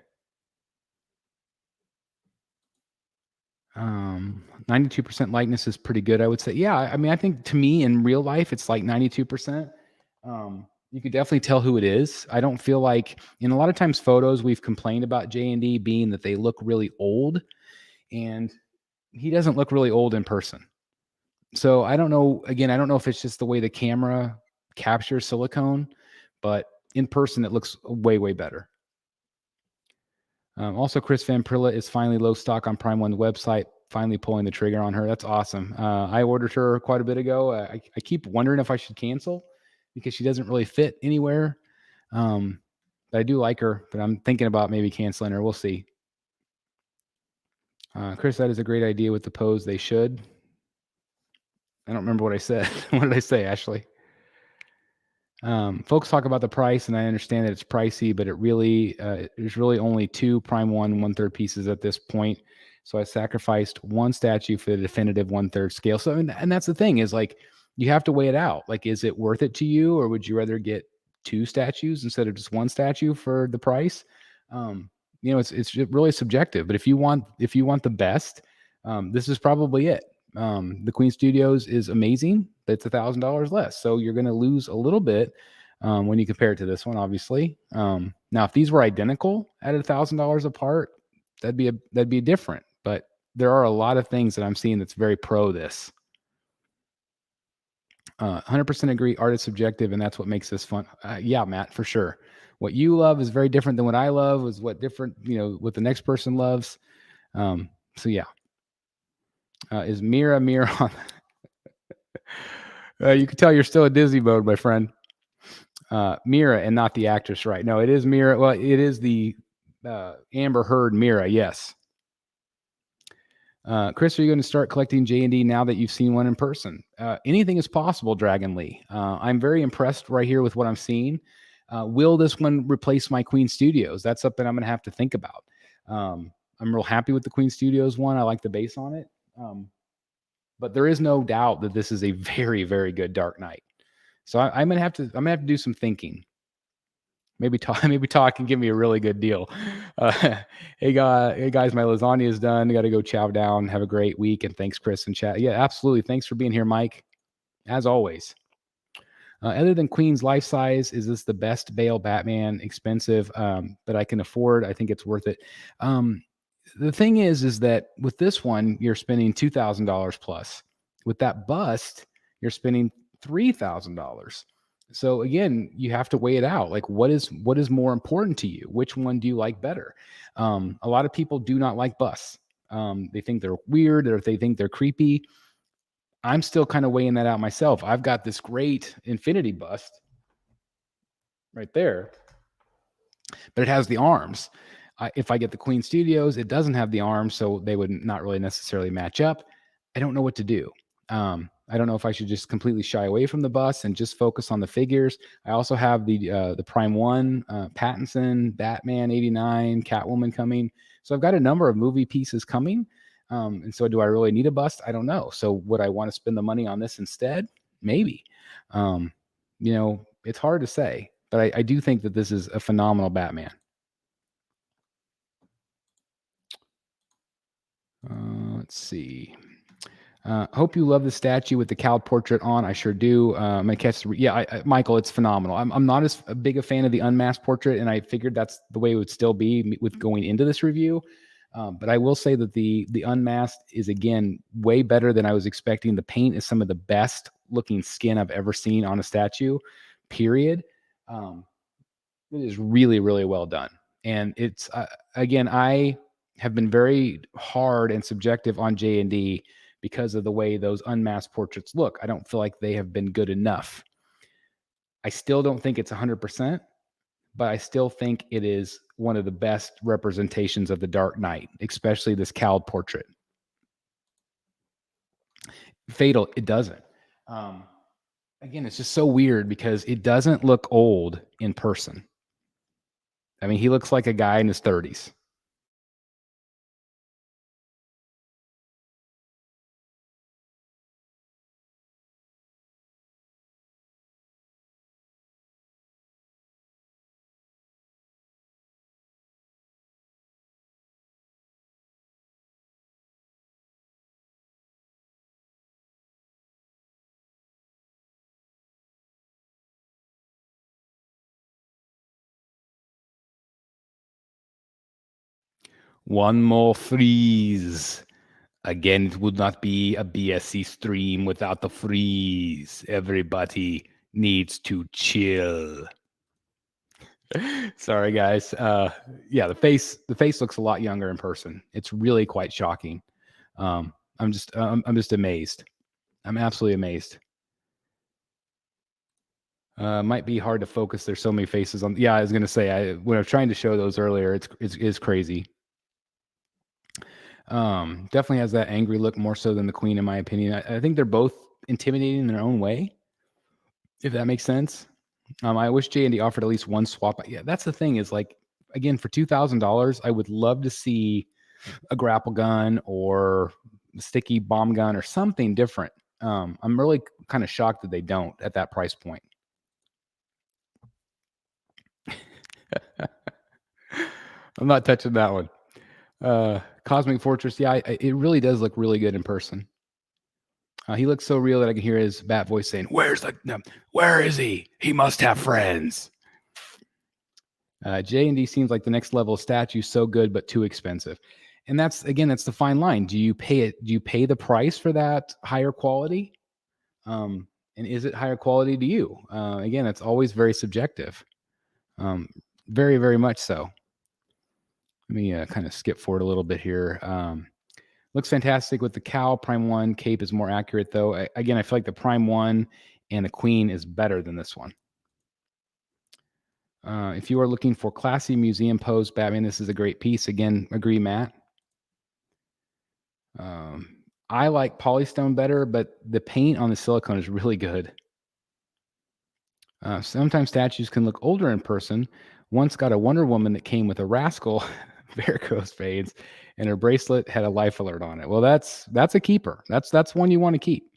92% likeness is pretty good, I would say. Yeah, I mean, I think to me in real life, it's like 92%. You could definitely tell who it is. I don't feel like in a lot of times photos we've complained about JND being that they look really old, and he doesn't look really old in person. So I don't know. Again, I don't know if it's just the way the camera captures silicone, but in person it looks way, way better. Also, Chris Van Prilla is finally low stock on Prime One's website. Finally pulling the trigger on her. That's awesome. I ordered her quite a bit ago. I keep wondering if I should cancel because she doesn't really fit anywhere. But I do like her, but I'm thinking about maybe canceling her. We'll see. Chris, that is a great idea with the pose. They should. I don't remember what I said. What did I say, Ashley? Folks talk about the price, and I understand that it's pricey, but there's really only two Prime 1/3 pieces at this point. So I sacrificed one statue for the definitive 1/3 scale. So, and that's the thing is like, you have to weigh it out. Like, is it worth it to you, or would you rather get two statues instead of just one statue for the price? It's really subjective. But if you want the best, this is probably it. The Queen Studios is amazing, but it's $1,000 less. So you're going to lose a little bit when you compare it to this one, obviously. Now, if these were identical at $1,000 apart, that'd be different. But there are a lot of things that I'm seeing that's very pro this. 100% agree. Art is subjective, and that's what makes this fun. Yeah, Matt, for sure. What you love is very different than what I love. Is what different, what the next person loves. So yeah. Is Mira on? You can tell you're still in Disney mode, my friend. Mira and not the actress, right? No, it is Mira. Well, it is the Amber Heard Mira. Yes. Chris, are you going to start collecting JND now that you've seen one in person? Anything is possible, Dragon Lee. I'm very impressed right here with what I'm seeing. Will this one replace my Queen Studios? That's something I'm going to have to think about. I'm real happy with the Queen Studios one. I like the base on it. But there is no doubt that this is a very, very good Dark Knight. So I'm gonna have to do some thinking. Maybe Todd can give me a really good deal. Hey guys, my lasagna is done. I got to go chow down. Have a great week, and thanks, Chris and chat. Yeah, absolutely. Thanks for being here, Mike. As always. Other than Queen's life size, is this the best Bale Batman? Expensive, but I can afford. I think it's worth it. The thing is that with this one, you're spending $2,000 plus. With that bust, you're spending $3,000. So again, you have to weigh it out. Like, what is more important to you? Which one do you like better? A lot of people do not like busts. They think they're weird, or they think they're creepy. I'm still kind of weighing that out myself. I've got this great infinity bust right there, but it has the arms. If I get the Queen Studios, it doesn't have the arms, so they would not really necessarily match up. I don't know what to do. I don't know if I should just completely shy away from the bust and just focus on the figures. I also have the Prime 1, Pattinson, Batman 89, Catwoman coming. So I've got a number of movie pieces coming. And so do I really need a bust? I don't know. So would I want to spend the money on this instead? Maybe. It's hard to say, but I do think that this is a phenomenal Batman. Let's see. Hope you love the statue with the cow portrait on. I sure do. I'm gonna catch the. Michael, it's phenomenal. I'm not as big a fan of the unmasked portrait, and I figured that's the way it would still be with going into this review. But I will say that the unmasked is again way better than I was expecting. The paint is some of the best looking skin I've ever seen on a statue. Period. It is really, really well done, and it's again I have been very hard and subjective on JND because of the way those unmasked portraits look. I don't feel like they have been good enough. I still don't think it's 100%, but I still think it is one of the best representations of the Dark Knight, especially this cowled portrait. Fatal, it doesn't. Again, it's just so weird because it doesn't look old in person. I mean, he looks like a guy in his 30s. One more freeze. Again, it would not be a BSC stream without the freeze. Everybody needs to chill. Sorry, guys. Yeah, the face looks a lot younger in person. It's really quite shocking. I'm just amazed. I'm absolutely amazed. Might be hard to focus. There's so many faces on. Yeah, I was gonna say when I was trying to show those earlier, it's crazy. Definitely has that angry look more so than the queen, in my opinion. I think they're both intimidating in their own way, if that makes sense. I wish JND offered at least one swap. Yeah, that's the thing is like, again, for $2,000, I would love to see a grapple gun or a sticky bomb gun or something different. I'm really kind of shocked that they don't at that price point. I'm not touching that one. Cosmic Fortress, yeah, it really does look really good in person. He looks so real that I can hear his bat voice saying, where is he? He must have friends. JND seems like the next level statue, so good, but too expensive. And that's the fine line. Do you pay the price for that higher quality? And is it higher quality to you? Again, it's always very subjective. Very, very much so. Let me kind of skip forward a little bit here. Looks fantastic with the cowl. Prime 1 cape is more accurate, though. Again, I feel like the Prime 1 and the Queen is better than this one. If you are looking for classy museum pose Batman, this is a great piece. Again, agree, Matt. I like polystone better, but the paint on the silicone is really good. Sometimes statues can look older in person. Once got a Wonder Woman that came with a rascal varicose veins, and her bracelet had a life alert on it. Well, that's a keeper. That's one you want to keep.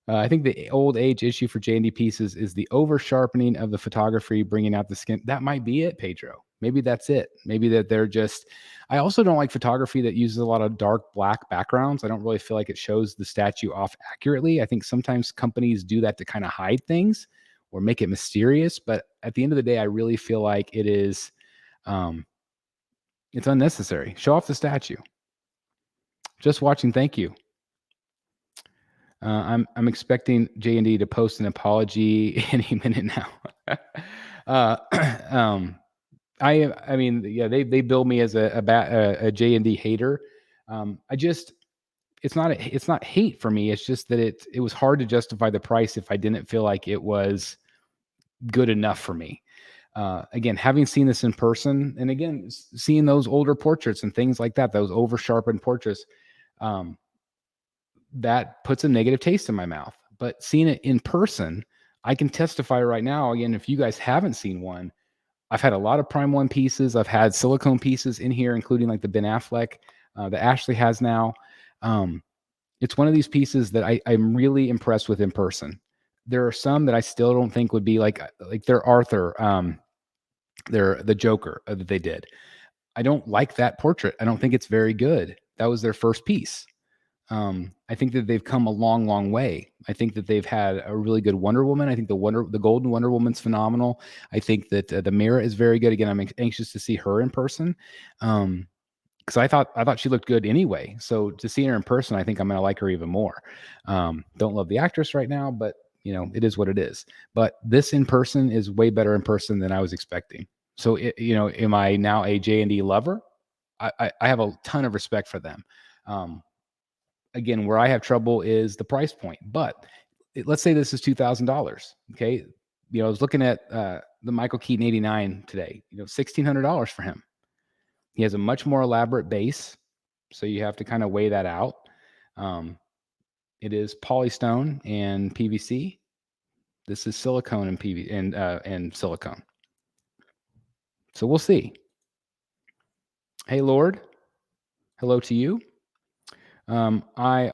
I think the old age issue for JND pieces is the over sharpening of the photography, bringing out the skin. That might be it, Pedro. Maybe that's it. Maybe that they're just. I also don't like photography that uses a lot of dark black backgrounds. I don't really feel like it shows the statue off accurately. I think sometimes companies do that to kind of hide things or make it mysterious. But at the end of the day, I really feel like it is. It's unnecessary. Show off the statue. Just watching. Thank you. I'm expecting JND to post an apology any minute now. I mean, yeah, they bill me as a JND hater. It's not hate for me. It's just that it was hard to justify the price if I didn't feel like it was good enough for me. Again, having seen this in person, and again, seeing those older portraits and things like that, those over sharpened portraits, that puts a negative taste in my mouth. But seeing it in person, I can testify right now. Again, if you guys haven't seen one, I've had a lot of Prime 1 pieces. I've had silicone pieces in here, including like the Ben Affleck that Ashley has now. It's one of these pieces that I'm really impressed with in person. There are some that I still don't think would be like their Arthur, the Joker that they did. I don't like that portrait. I don't think it's very good. That was their first piece. I think that they've come a long, long way. I think that they've had a really good Wonder Woman. I think the Golden Wonder Woman's phenomenal. I think that the Mira is very good. Again, I'm anxious to see her in person. Because I thought she looked good anyway. So to see her in person, I think I'm going to like her even more. Don't love the actress right now, but it is what it is. But this in person is way better in person than I was expecting. So am I now a JND lover? I have a ton of respect for them. Again, where I have trouble is the price point. But let's say this is $2,000. Okay, I was looking at the Michael Keaton 89 today. $1,600 for him. He has a much more elaborate base, so you have to kind of weigh that out. It is polystone and PVC. This is silicone and PVC and silicone. So we'll see. Hey, Lord. Hello to you. I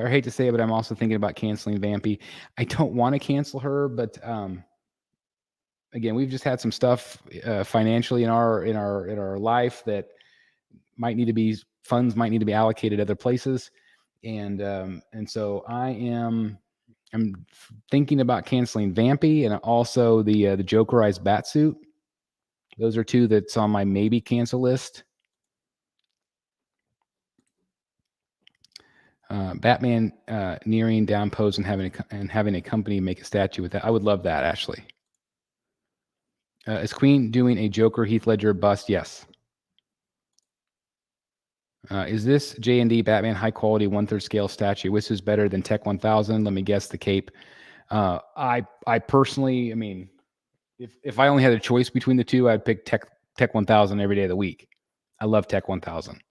hate to say it, but I'm also thinking about canceling Vampy. I don't want to cancel her, but again, we've just had some stuff financially in our life that funds might need to be allocated other places, and so I'm thinking about canceling Vampy and also the Jokerized Batsuit. Those are two that's on my maybe cancel list. Batman nearing down pose and having a company make a statue with that. I would love that, Ashley. Is Queen doing a Joker Heath Ledger bust? Yes. Is this JND Batman high quality 1/3 scale statue? Which is better than Tech 1000? Let me guess, the cape. I personally, I mean, if I only had a choice between the two, I'd pick Tech 1000 every day of the week. I love Tech 1000.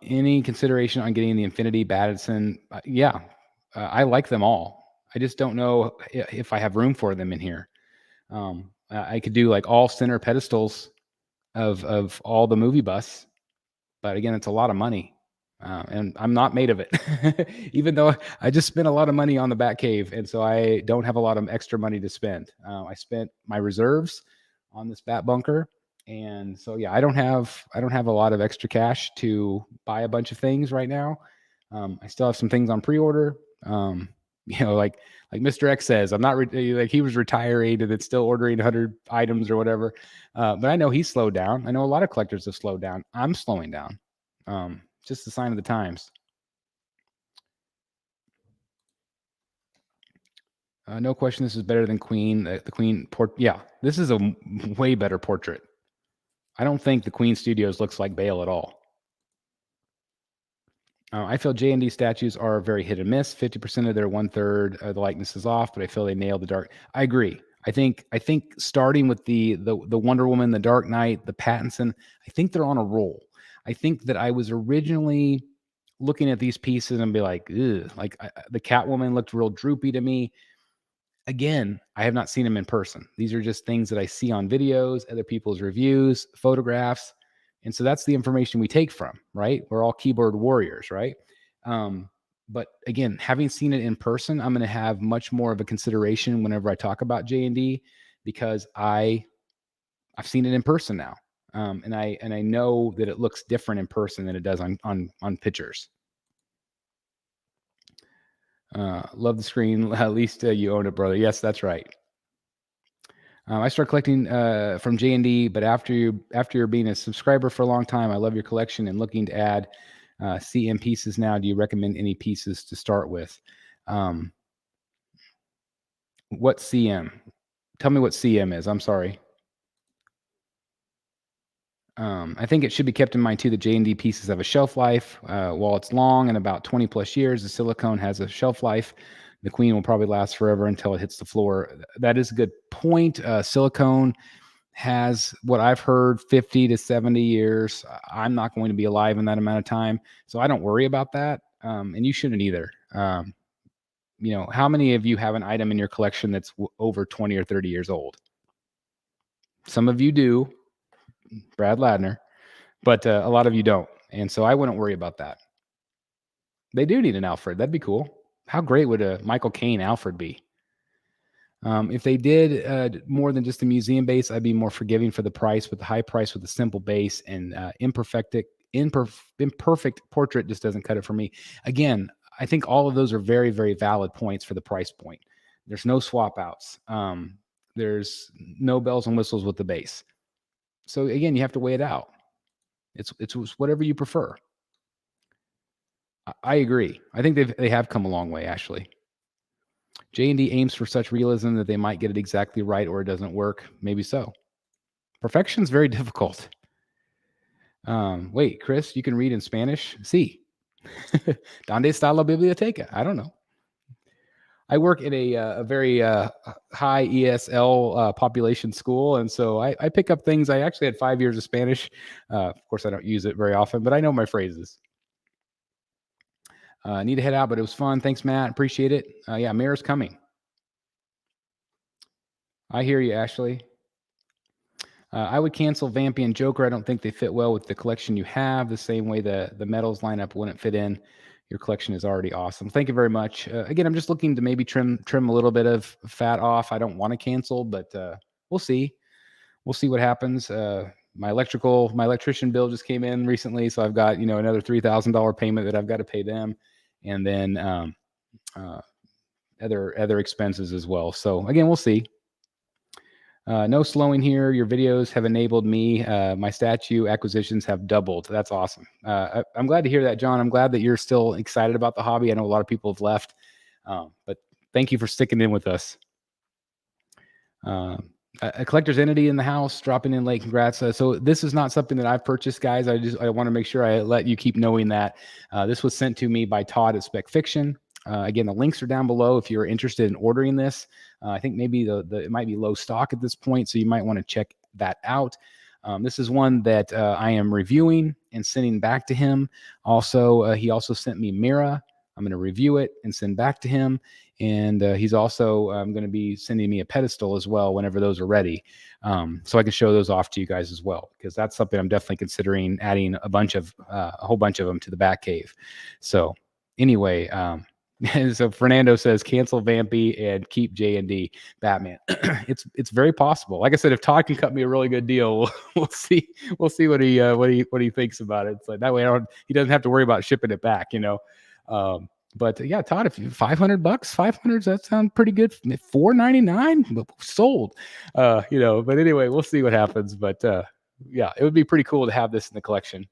Any consideration on getting the Infinity Batson? Yeah, I like them all. I just don't know if I have room for them in here. I could do like all center pedestals of all the movie busts, but again, it's a lot of money, and I'm not made of it. Even though I just spent a lot of money on the Batcave, and so I don't have a lot of extra money to spend. I spent my reserves on this Bat Bunker. And so, yeah, I don't have a lot of extra cash to buy a bunch of things right now. I still have some things on pre-order. Like Mr. X says, I'm not like he was retiring and it's still ordering 100 items or whatever. But I know he's slowed down. I know a lot of collectors have slowed down. I'm slowing down. Just a sign of the times. No question, this is better than Queen. The Queen yeah, this is a way better portrait. I don't think the Queen Studios looks like Bale at all. I feel JND statues are very hit and miss. 50% of their 1/3 of the likeness is off, but I feel they nailed the dark. I agree. I think starting with the Wonder Woman, the Dark Knight, the Pattinson, I think they're on a roll. I think that I was originally looking at these pieces and be like, ugh, like the Catwoman looked real droopy to me. Again, I have not seen them in person. These are just things that I see on videos, other people's reviews, photographs. And so that's the information we take from, right? We're all keyboard warriors, right? But again, having seen it in person, I'm going to have much more of a consideration whenever I talk about J&D because I've seen it in person now. And I know that it looks different in person than it does on pictures. Love the screen. At least you own it, brother. Yes, that's right. I started collecting from JND, but after you're being a subscriber for a long time, I love your collection and looking to add CM pieces now. Do you recommend any pieces to start with? What CM? Tell me what CM is. I'm sorry. I think it should be kept in mind too that JND pieces have a shelf life. While it's long and about 20 plus years, the silicone has a shelf life. The Queen will probably last forever until it hits the floor. That is a good point. Silicone has what I've heard 50 to 70 years. I'm not going to be alive in that amount of time, so I don't worry about that. And you shouldn't either. How many of you have an item in your collection that's over 20 or 30 years old? Some of you do, Brad Ladner, but a lot of you don't. And so I wouldn't worry about that. They do need an Alfred. That'd be cool. How great would a Michael Caine Alfred be? If they did more than just a museum base, I'd be more forgiving for the price, but the high price with a simple base and imperfect portrait just doesn't cut it for me. Again, I think all of those are very, very valid points for the price point. There's no swap outs. There's no bells and whistles with the base. So again, you have to weigh it out. It's whatever you prefer. I agree. I think they have come a long way, Ashley. J&D aims for such realism that they might get it exactly right or it doesn't work. Maybe so. Perfection's very difficult. Wait, Chris, you can read in Spanish? Sí. Donde está la biblioteca? I don't know. I work in a very high ESL population school, and so I pick up things. I actually had 5 years of Spanish. Of course, I don't use it very often, but I know my phrases. Need to head out, but it was fun. Thanks, Matt. Appreciate it. Yeah, Mirror's coming. I hear you, Ashley. I would cancel Vampy and Joker. I don't think they fit well with the collection you have. The same way the metals lineup wouldn't fit in. Your collection is already awesome. Thank you very much. Again, I'm just looking to maybe trim a little bit of fat off. I don't want to cancel, but we'll see. We'll see what happens. My electrician bill just came in recently, so I've got another $3,000 payment that I've got to pay them, and then other expenses as well. So again, we'll see. No slowing here. Your videos have enabled me. My statue acquisitions have doubled. That's awesome. I'm glad to hear that, John. I'm glad that you're still excited about the hobby. I know a lot of people have left, but thank you for sticking in with us. A collector's entity in the house dropping in late. Congrats. So this is not something that I've purchased, guys. I want to make sure I let you keep knowing that this was sent to me by Todd at Spec Fiction. Again, the links are down below if you're interested in ordering this. I think maybe it might be low stock at this point, so you might want to check that out. This is one that I am reviewing and sending back to him. Also, he also sent me Mira. I'm going to review it and send back to him. And he's also going to be sending me a pedestal as well whenever those are ready. So I can show those off to you guys as well, because that's something I'm definitely considering adding a whole bunch of them to the back cave. So anyway, so Fernando says cancel Vampy and keep JND Batman. It's very possible. Like I said, if Todd can cut me a really good deal, we'll see what he thinks about it. It's like that way he doesn't have to worry about shipping it back, you know. But yeah, Todd, if you $500, 500, that sounds pretty good. $499 sold, you know, but anyway, we'll see what happens. But yeah, it would be pretty cool to have this in the collection.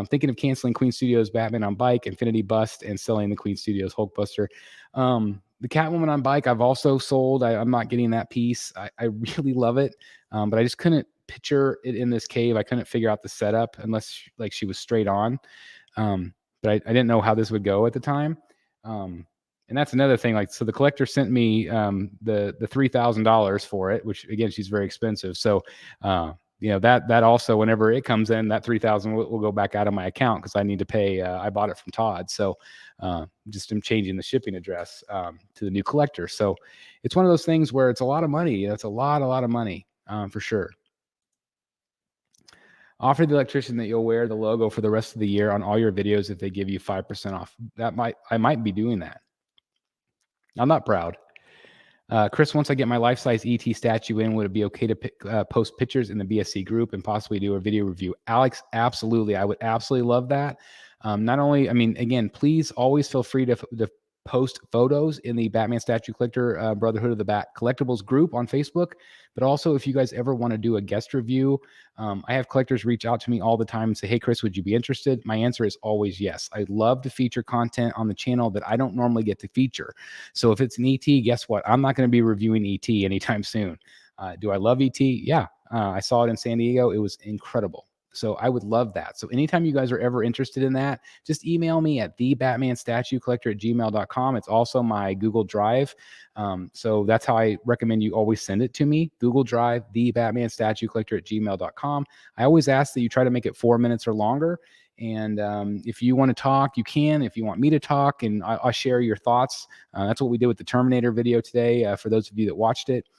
Thinking of canceling Queen Studios Batman on bike, Infinity Bust, and selling the Queen Studios Hulkbuster. The Catwoman on bike, I've also sold. I'm not getting that piece. I really love it, but I just couldn't picture it in this cave. I couldn't figure out the setup unless like she was straight on. But I didn't know how this would go at the time. And that's another thing. Like, so the collector sent me the $3,000 for it, which again, she's very expensive. So, you know, that also, whenever it comes in, that 3,000 will go back out of my account because I need to pay. I bought it from Todd. So just am changing the shipping address to the new collector. So it's one of those things where it's a lot of money. It's a lot of money for sure. Offer the electrician that you'll wear the logo for the rest of the year on all your videos if they give you 5% off. I might be doing that. I'm not proud. Chris, once I get my life-size ET statue in, would it be okay to post pictures in the BSC group and possibly do a video review? Alex, absolutely. I would absolutely love that. Not only, I mean, again, please always feel free to post photos in the Batman Statue Collector Brotherhood of the Bat Collectibles group on Facebook. But also, if you guys ever want to do a guest review, I have collectors reach out to me all the time and say, hey, Chris, would you be interested? My answer is always yes. I love to feature content on the channel that I don't normally get to feature. So if it's an ET, guess what? I'm not going to be reviewing ET anytime soon. Do I love ET? Yeah. I saw it in San Diego. It was incredible. So I would love that. So anytime you guys are ever interested in that, just email me at thebatmanstatuecollector@gmail.com. It's also my Google Drive. So that's how I recommend you always send it to me. Google Drive, thebatmanstatuecollector@gmail.com. I always ask that you try to make it 4 minutes or longer. And if you want to talk, you can. If you want me to talk, and I'll share your thoughts. That's what we did with the Terminator video today. For those of you that watched it,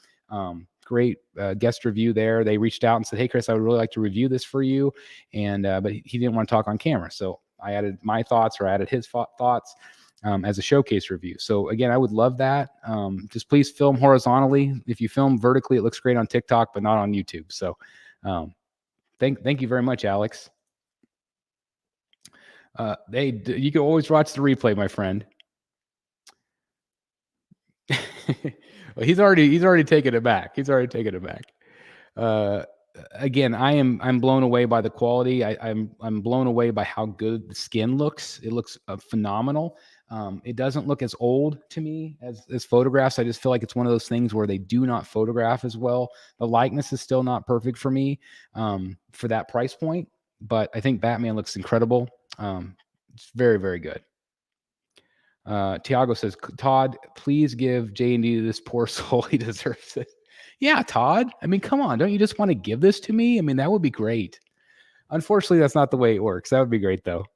great guest review there. They reached out and said, hey, Chris, I would really like to review this for you. And but he didn't want to talk on camera. So I added my thoughts, or I added his thoughts as a showcase review. So again, I would love that. Just please film horizontally. If you film vertically, it looks great on TikTok, but not on YouTube. So thank you very much, Alex. You can always watch the replay, my friend. Well, he's already taken it back. He's already taken it back. Again, I'm blown away by the quality. I'm blown away by how good the skin looks. It looks phenomenal. It doesn't look as old to me as photographs. I just feel like it's one of those things where they do not photograph as well. The likeness is still not perfect for me for that price point, but I think Batman looks incredible. It's very, very good. Tiago says, Todd, please give JND this poor soul. He deserves it. Yeah, Todd. I mean, come on. Don't you just want to give this to me? I mean, that would be great. Unfortunately, that's not the way it works. That would be great, though.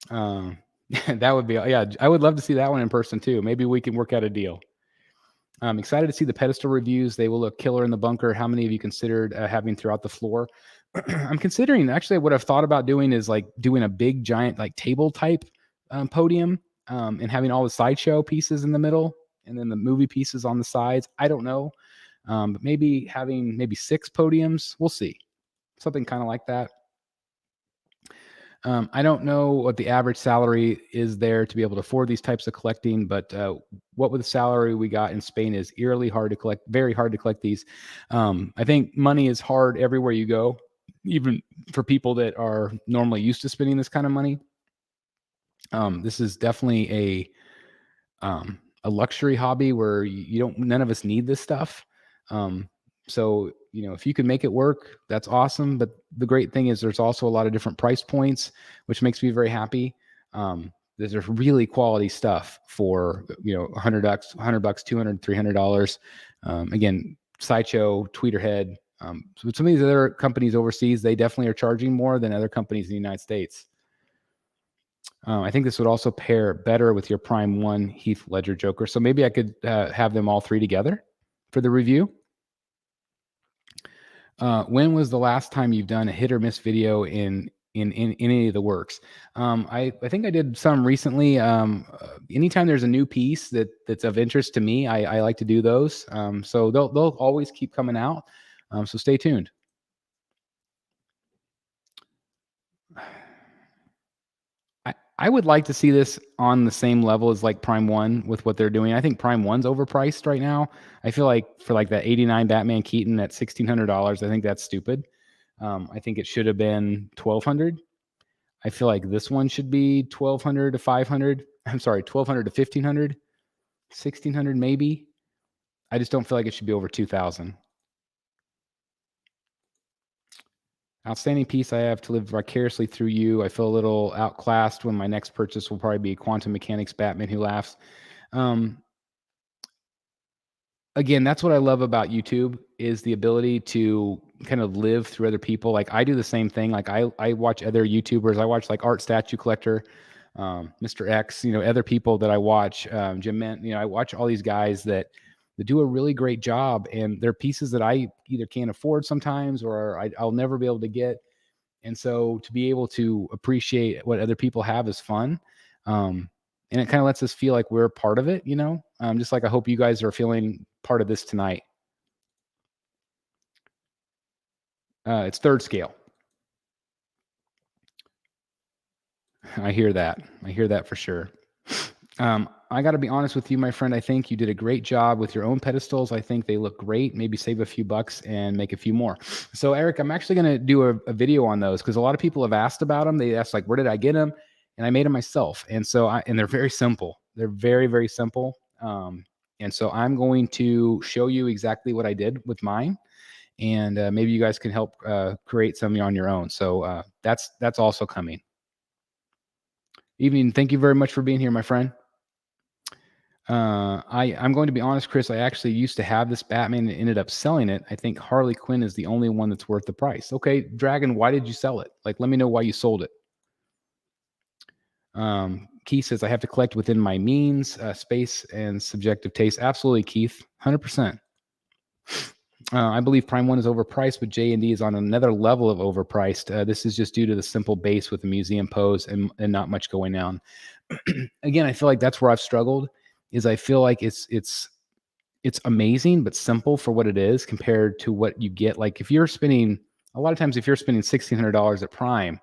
That would be, yeah, I would love to see that one in person, too. Maybe we can work out a deal. I'm excited to see the pedestal reviews. They will look killer in the bunker. How many of you considered having throughout the floor? I'm considering, actually, what I've thought about doing is like doing a big, giant, like table type podium and having all the sideshow pieces in the middle and then the movie pieces on the sides. I don't know, but maybe having 6 podiums. We'll see. Something kind of like that. I don't know what the average salary is there to be able to afford these types of collecting, but what with the salary we got in Spain is eerily hard to collect, very hard to collect these. I think money is hard everywhere you go, even for people that are normally used to spending this kind of money. This is definitely a luxury hobby where you don't, none of us need this stuff. So, if you can make it work, that's awesome. But the great thing is there's also a lot of different price points, which makes me very happy. There's really quality stuff for, $100, $100, $200, $300. Again, Sideshow, Tweeterhead. So some of these other companies overseas, they definitely are charging more than other companies in the United States. I think this would also pair better with your Prime 1 Heath Ledger Joker. So maybe I could have them all three together for the review. When was the last time you've done a hit or miss video in any of the works? I think I did some recently. Anytime there's a new piece that's of interest to me, I like to do those. So they'll always keep coming out. So stay tuned. I would like to see this on the same level as like Prime 1 with what they're doing. I think Prime 1's overpriced right now. I feel like for like that 89 Batman Keaton at $1,600, I think that's stupid. I think it should have been 1,200. I feel like this one should be 1,200 to 500. I'm sorry, 1,200 to 1,500, 1,600 maybe. I just don't feel like it should be over 2,000. Outstanding piece I have to live vicariously through you. I feel a little outclassed when my next purchase will probably be Quantum Mechanics Batman Who Laughs. Again, that's what I love about YouTube is the ability to kind of live through other people. Like I do the same thing. Like I watch other YouTubers. I watch like Art Statue Collector, Mr. X, other people that I watch, Jim Ment, I watch all these guys that do a really great job, and they're pieces that I either can't afford sometimes or I'll never be able to get. And so to be able to appreciate what other people have is fun. And it kind of lets us feel like we're part of it, just like I hope you guys are feeling part of this tonight. It's third scale. I hear that. I hear that for sure. I got to be honest with you, my friend. I think you did a great job with your own pedestals. I think they look great. Maybe save a few bucks and make a few more. So, Eric, I'm actually going to do a video on those because a lot of people have asked about them. They asked, like, where did I get them? And I made them myself. And so, and they're very simple. They're very, very simple. And so I'm going to show you exactly what I did with mine. And maybe you guys can help create some on your own. So that's also coming. Evening. Thank you very much for being here, my friend. I'm going to be honest, Chris. I actually used to have this Batman and ended up selling it. I think Harley Quinn is the only one that's worth the price. Okay, Dragon, why did you sell it? Like, let me know why you sold it. Keith says I have to collect within my means, space, and subjective taste. Absolutely, Keith, 100%. I believe Prime 1 is overpriced, but JND is on another level of overpriced. This is just due to the simple base with the museum pose and not much going on. Again, I feel like that's where I've struggled. Is I feel like it's amazing but simple for what it is compared to what you get. Like if you're spending a lot of times, if you're spending $1,600 at Prime,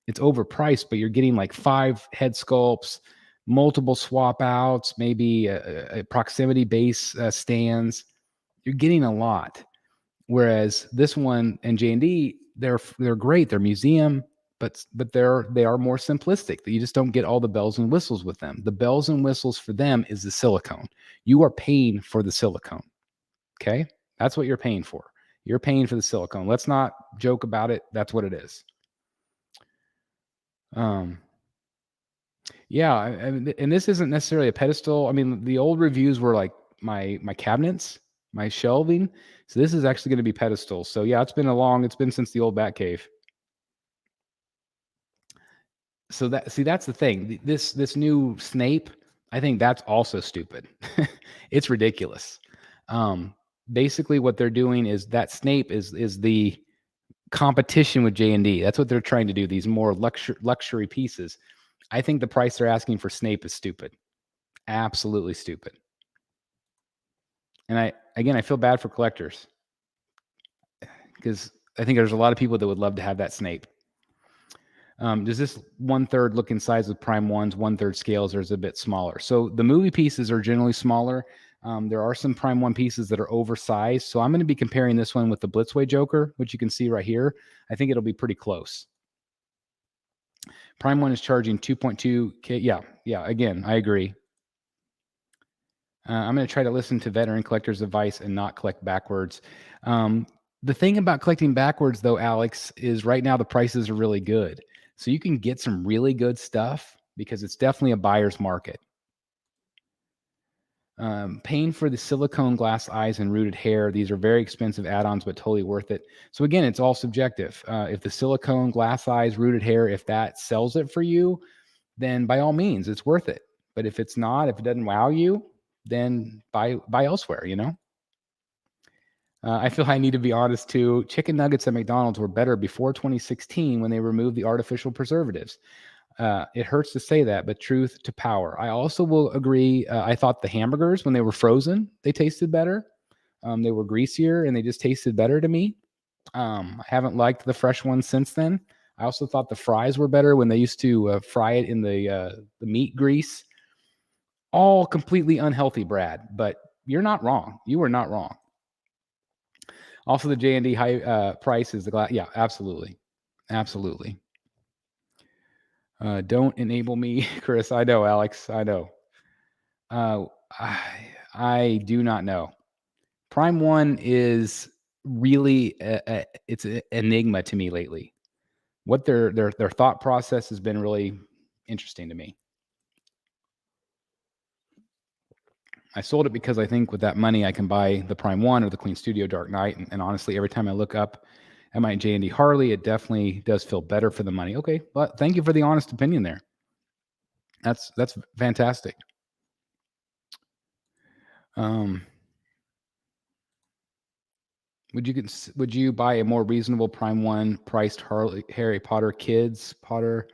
it's overpriced, but you're getting like 5 head sculpts, multiple swap outs, maybe a proximity base stands. You're getting a lot. Whereas this one and JND, they're great. They're museum, but they are more simplistic. You just don't get all the bells and whistles with them. The bells and whistles for them is the silicone. You are paying for the silicone. Okay, that's what you're paying for. You're paying for the silicone. Let's not joke about it. That's what it is. Yeah, and this isn't necessarily a pedestal. I mean, the old reviews were like my cabinets, my shelving. So this is actually going to be pedestals. So yeah, it's been since the old Bat Cave. So that's the thing. This new Snape, I think that's also stupid. It's ridiculous. Basically what they're doing is that Snape is the competition with JND. That's what they're trying to do. These more luxury pieces. I think the price they're asking for Snape is stupid. Absolutely stupid. And I feel bad for collectors because I think there's a lot of people that would love to have that Snape. Does this 1/3 look in size with prime ones, 1/3 scales, or is it a bit smaller? So the movie pieces are generally smaller. There are some prime one pieces that are oversized. So I'm going to be comparing this one with the Blitzway Joker, which you can see right here. I think it'll be pretty close. Prime one is charging 2.2K. Yeah. Again, I agree. I'm going to try to listen to veteran collectors' advice and not collect backwards. The thing about collecting backwards, though, Alex, is right now the prices are really good. So you can get some really good stuff because it's definitely a buyer's market. Paying for the silicone glass eyes and rooted hair. These are very expensive add-ons, but totally worth it. So again, it's all subjective. If the silicone glass eyes, rooted hair, if that sells it for you, then by all means, it's worth it. But if it's not, if it doesn't wow you, then buy elsewhere, you know? I feel I need to be honest too. Chicken nuggets at McDonald's were better before 2016 when they removed the artificial preservatives. It hurts to say that, but truth to power. I also will agree. I thought the hamburgers, when they were frozen, they tasted better. They were greasier and they just tasted better to me. I haven't liked the fresh ones since then. I also thought the fries were better when they used to fry it in the meat grease. All completely unhealthy, Brad, but you're not wrong. You were not wrong. Also, the JND high price is the glass. Yeah, absolutely. Absolutely. Don't enable me, Chris. I know, Alex. I know. I do not know. Prime One is really it's an enigma to me lately. What their thought process has been really interesting to me. I sold it because I think with that money I can buy the Prime One or the Queen Studio Dark Knight, and honestly, every time I look up at my JND Harley, it definitely does feel better for the money. Okay, but thank you for the honest opinion there. That's fantastic. Would you buy a more reasonable Prime One priced Harry Potter Kids Potter?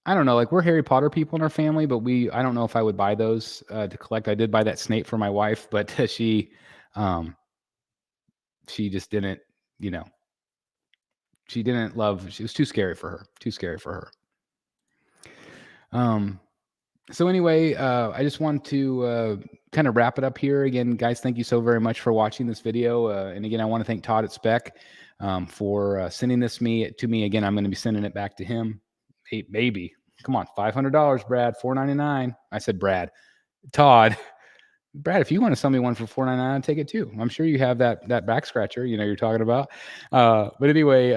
I don't know. Like, we're Harry Potter people in our family, but I don't know if I would buy those to collect. I did buy that Snape for my wife, but she just didn't, you know, she didn't love. She was too scary for her. Too scary for her. So anyway, I just want to kind of wrap it up here. Again, guys, thank you so very much for watching this video. And again, I want to thank Todd at Spec for sending this to me. Again, I'm going to be sending it back to him. Hey, maybe. Come on, $500, Brad, $499. I said Brad. Todd. Brad, if you want to sell me one for $499, I'll take it too. I'm sure you have that back scratcher, you're talking about. But anyway,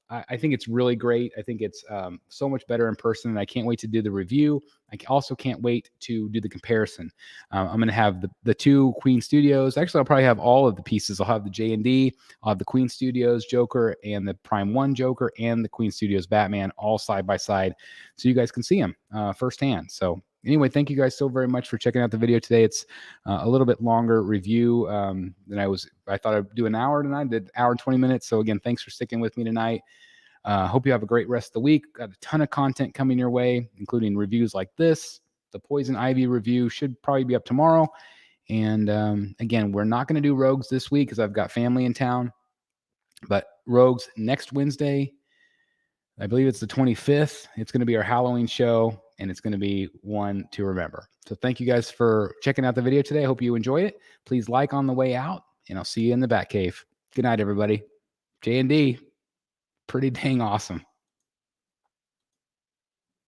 I think it's really great. I think it's so much better in person, and I can't wait to do the review. I also can't wait to do the comparison. I'm going to have the two Queen Studios. Actually, I'll probably have all of the pieces. I'll have the JND, I'll have the Queen Studios Joker and the Prime One Joker and the Queen Studios Batman all side by side, so you guys can see them firsthand. So anyway, thank you guys so very much for checking out the video today. It's a little bit longer review than I thought I'd do an hour tonight. I did an hour and 20 minutes. So again, thanks for sticking with me tonight. Hope you have a great rest of the week. Got a ton of content coming your way, including reviews like this. The Poison Ivy review should probably be up tomorrow. And again, we're not going to do Rogues this week because I've got family in town. But Rogues next Wednesday, I believe it's the 25th. It's going to be our Halloween show, and it's going to be one to remember. So thank you guys for checking out the video today. I hope you enjoyed it. Please like on the way out, and I'll see you in the Batcave. Good night, everybody. JND, pretty dang awesome.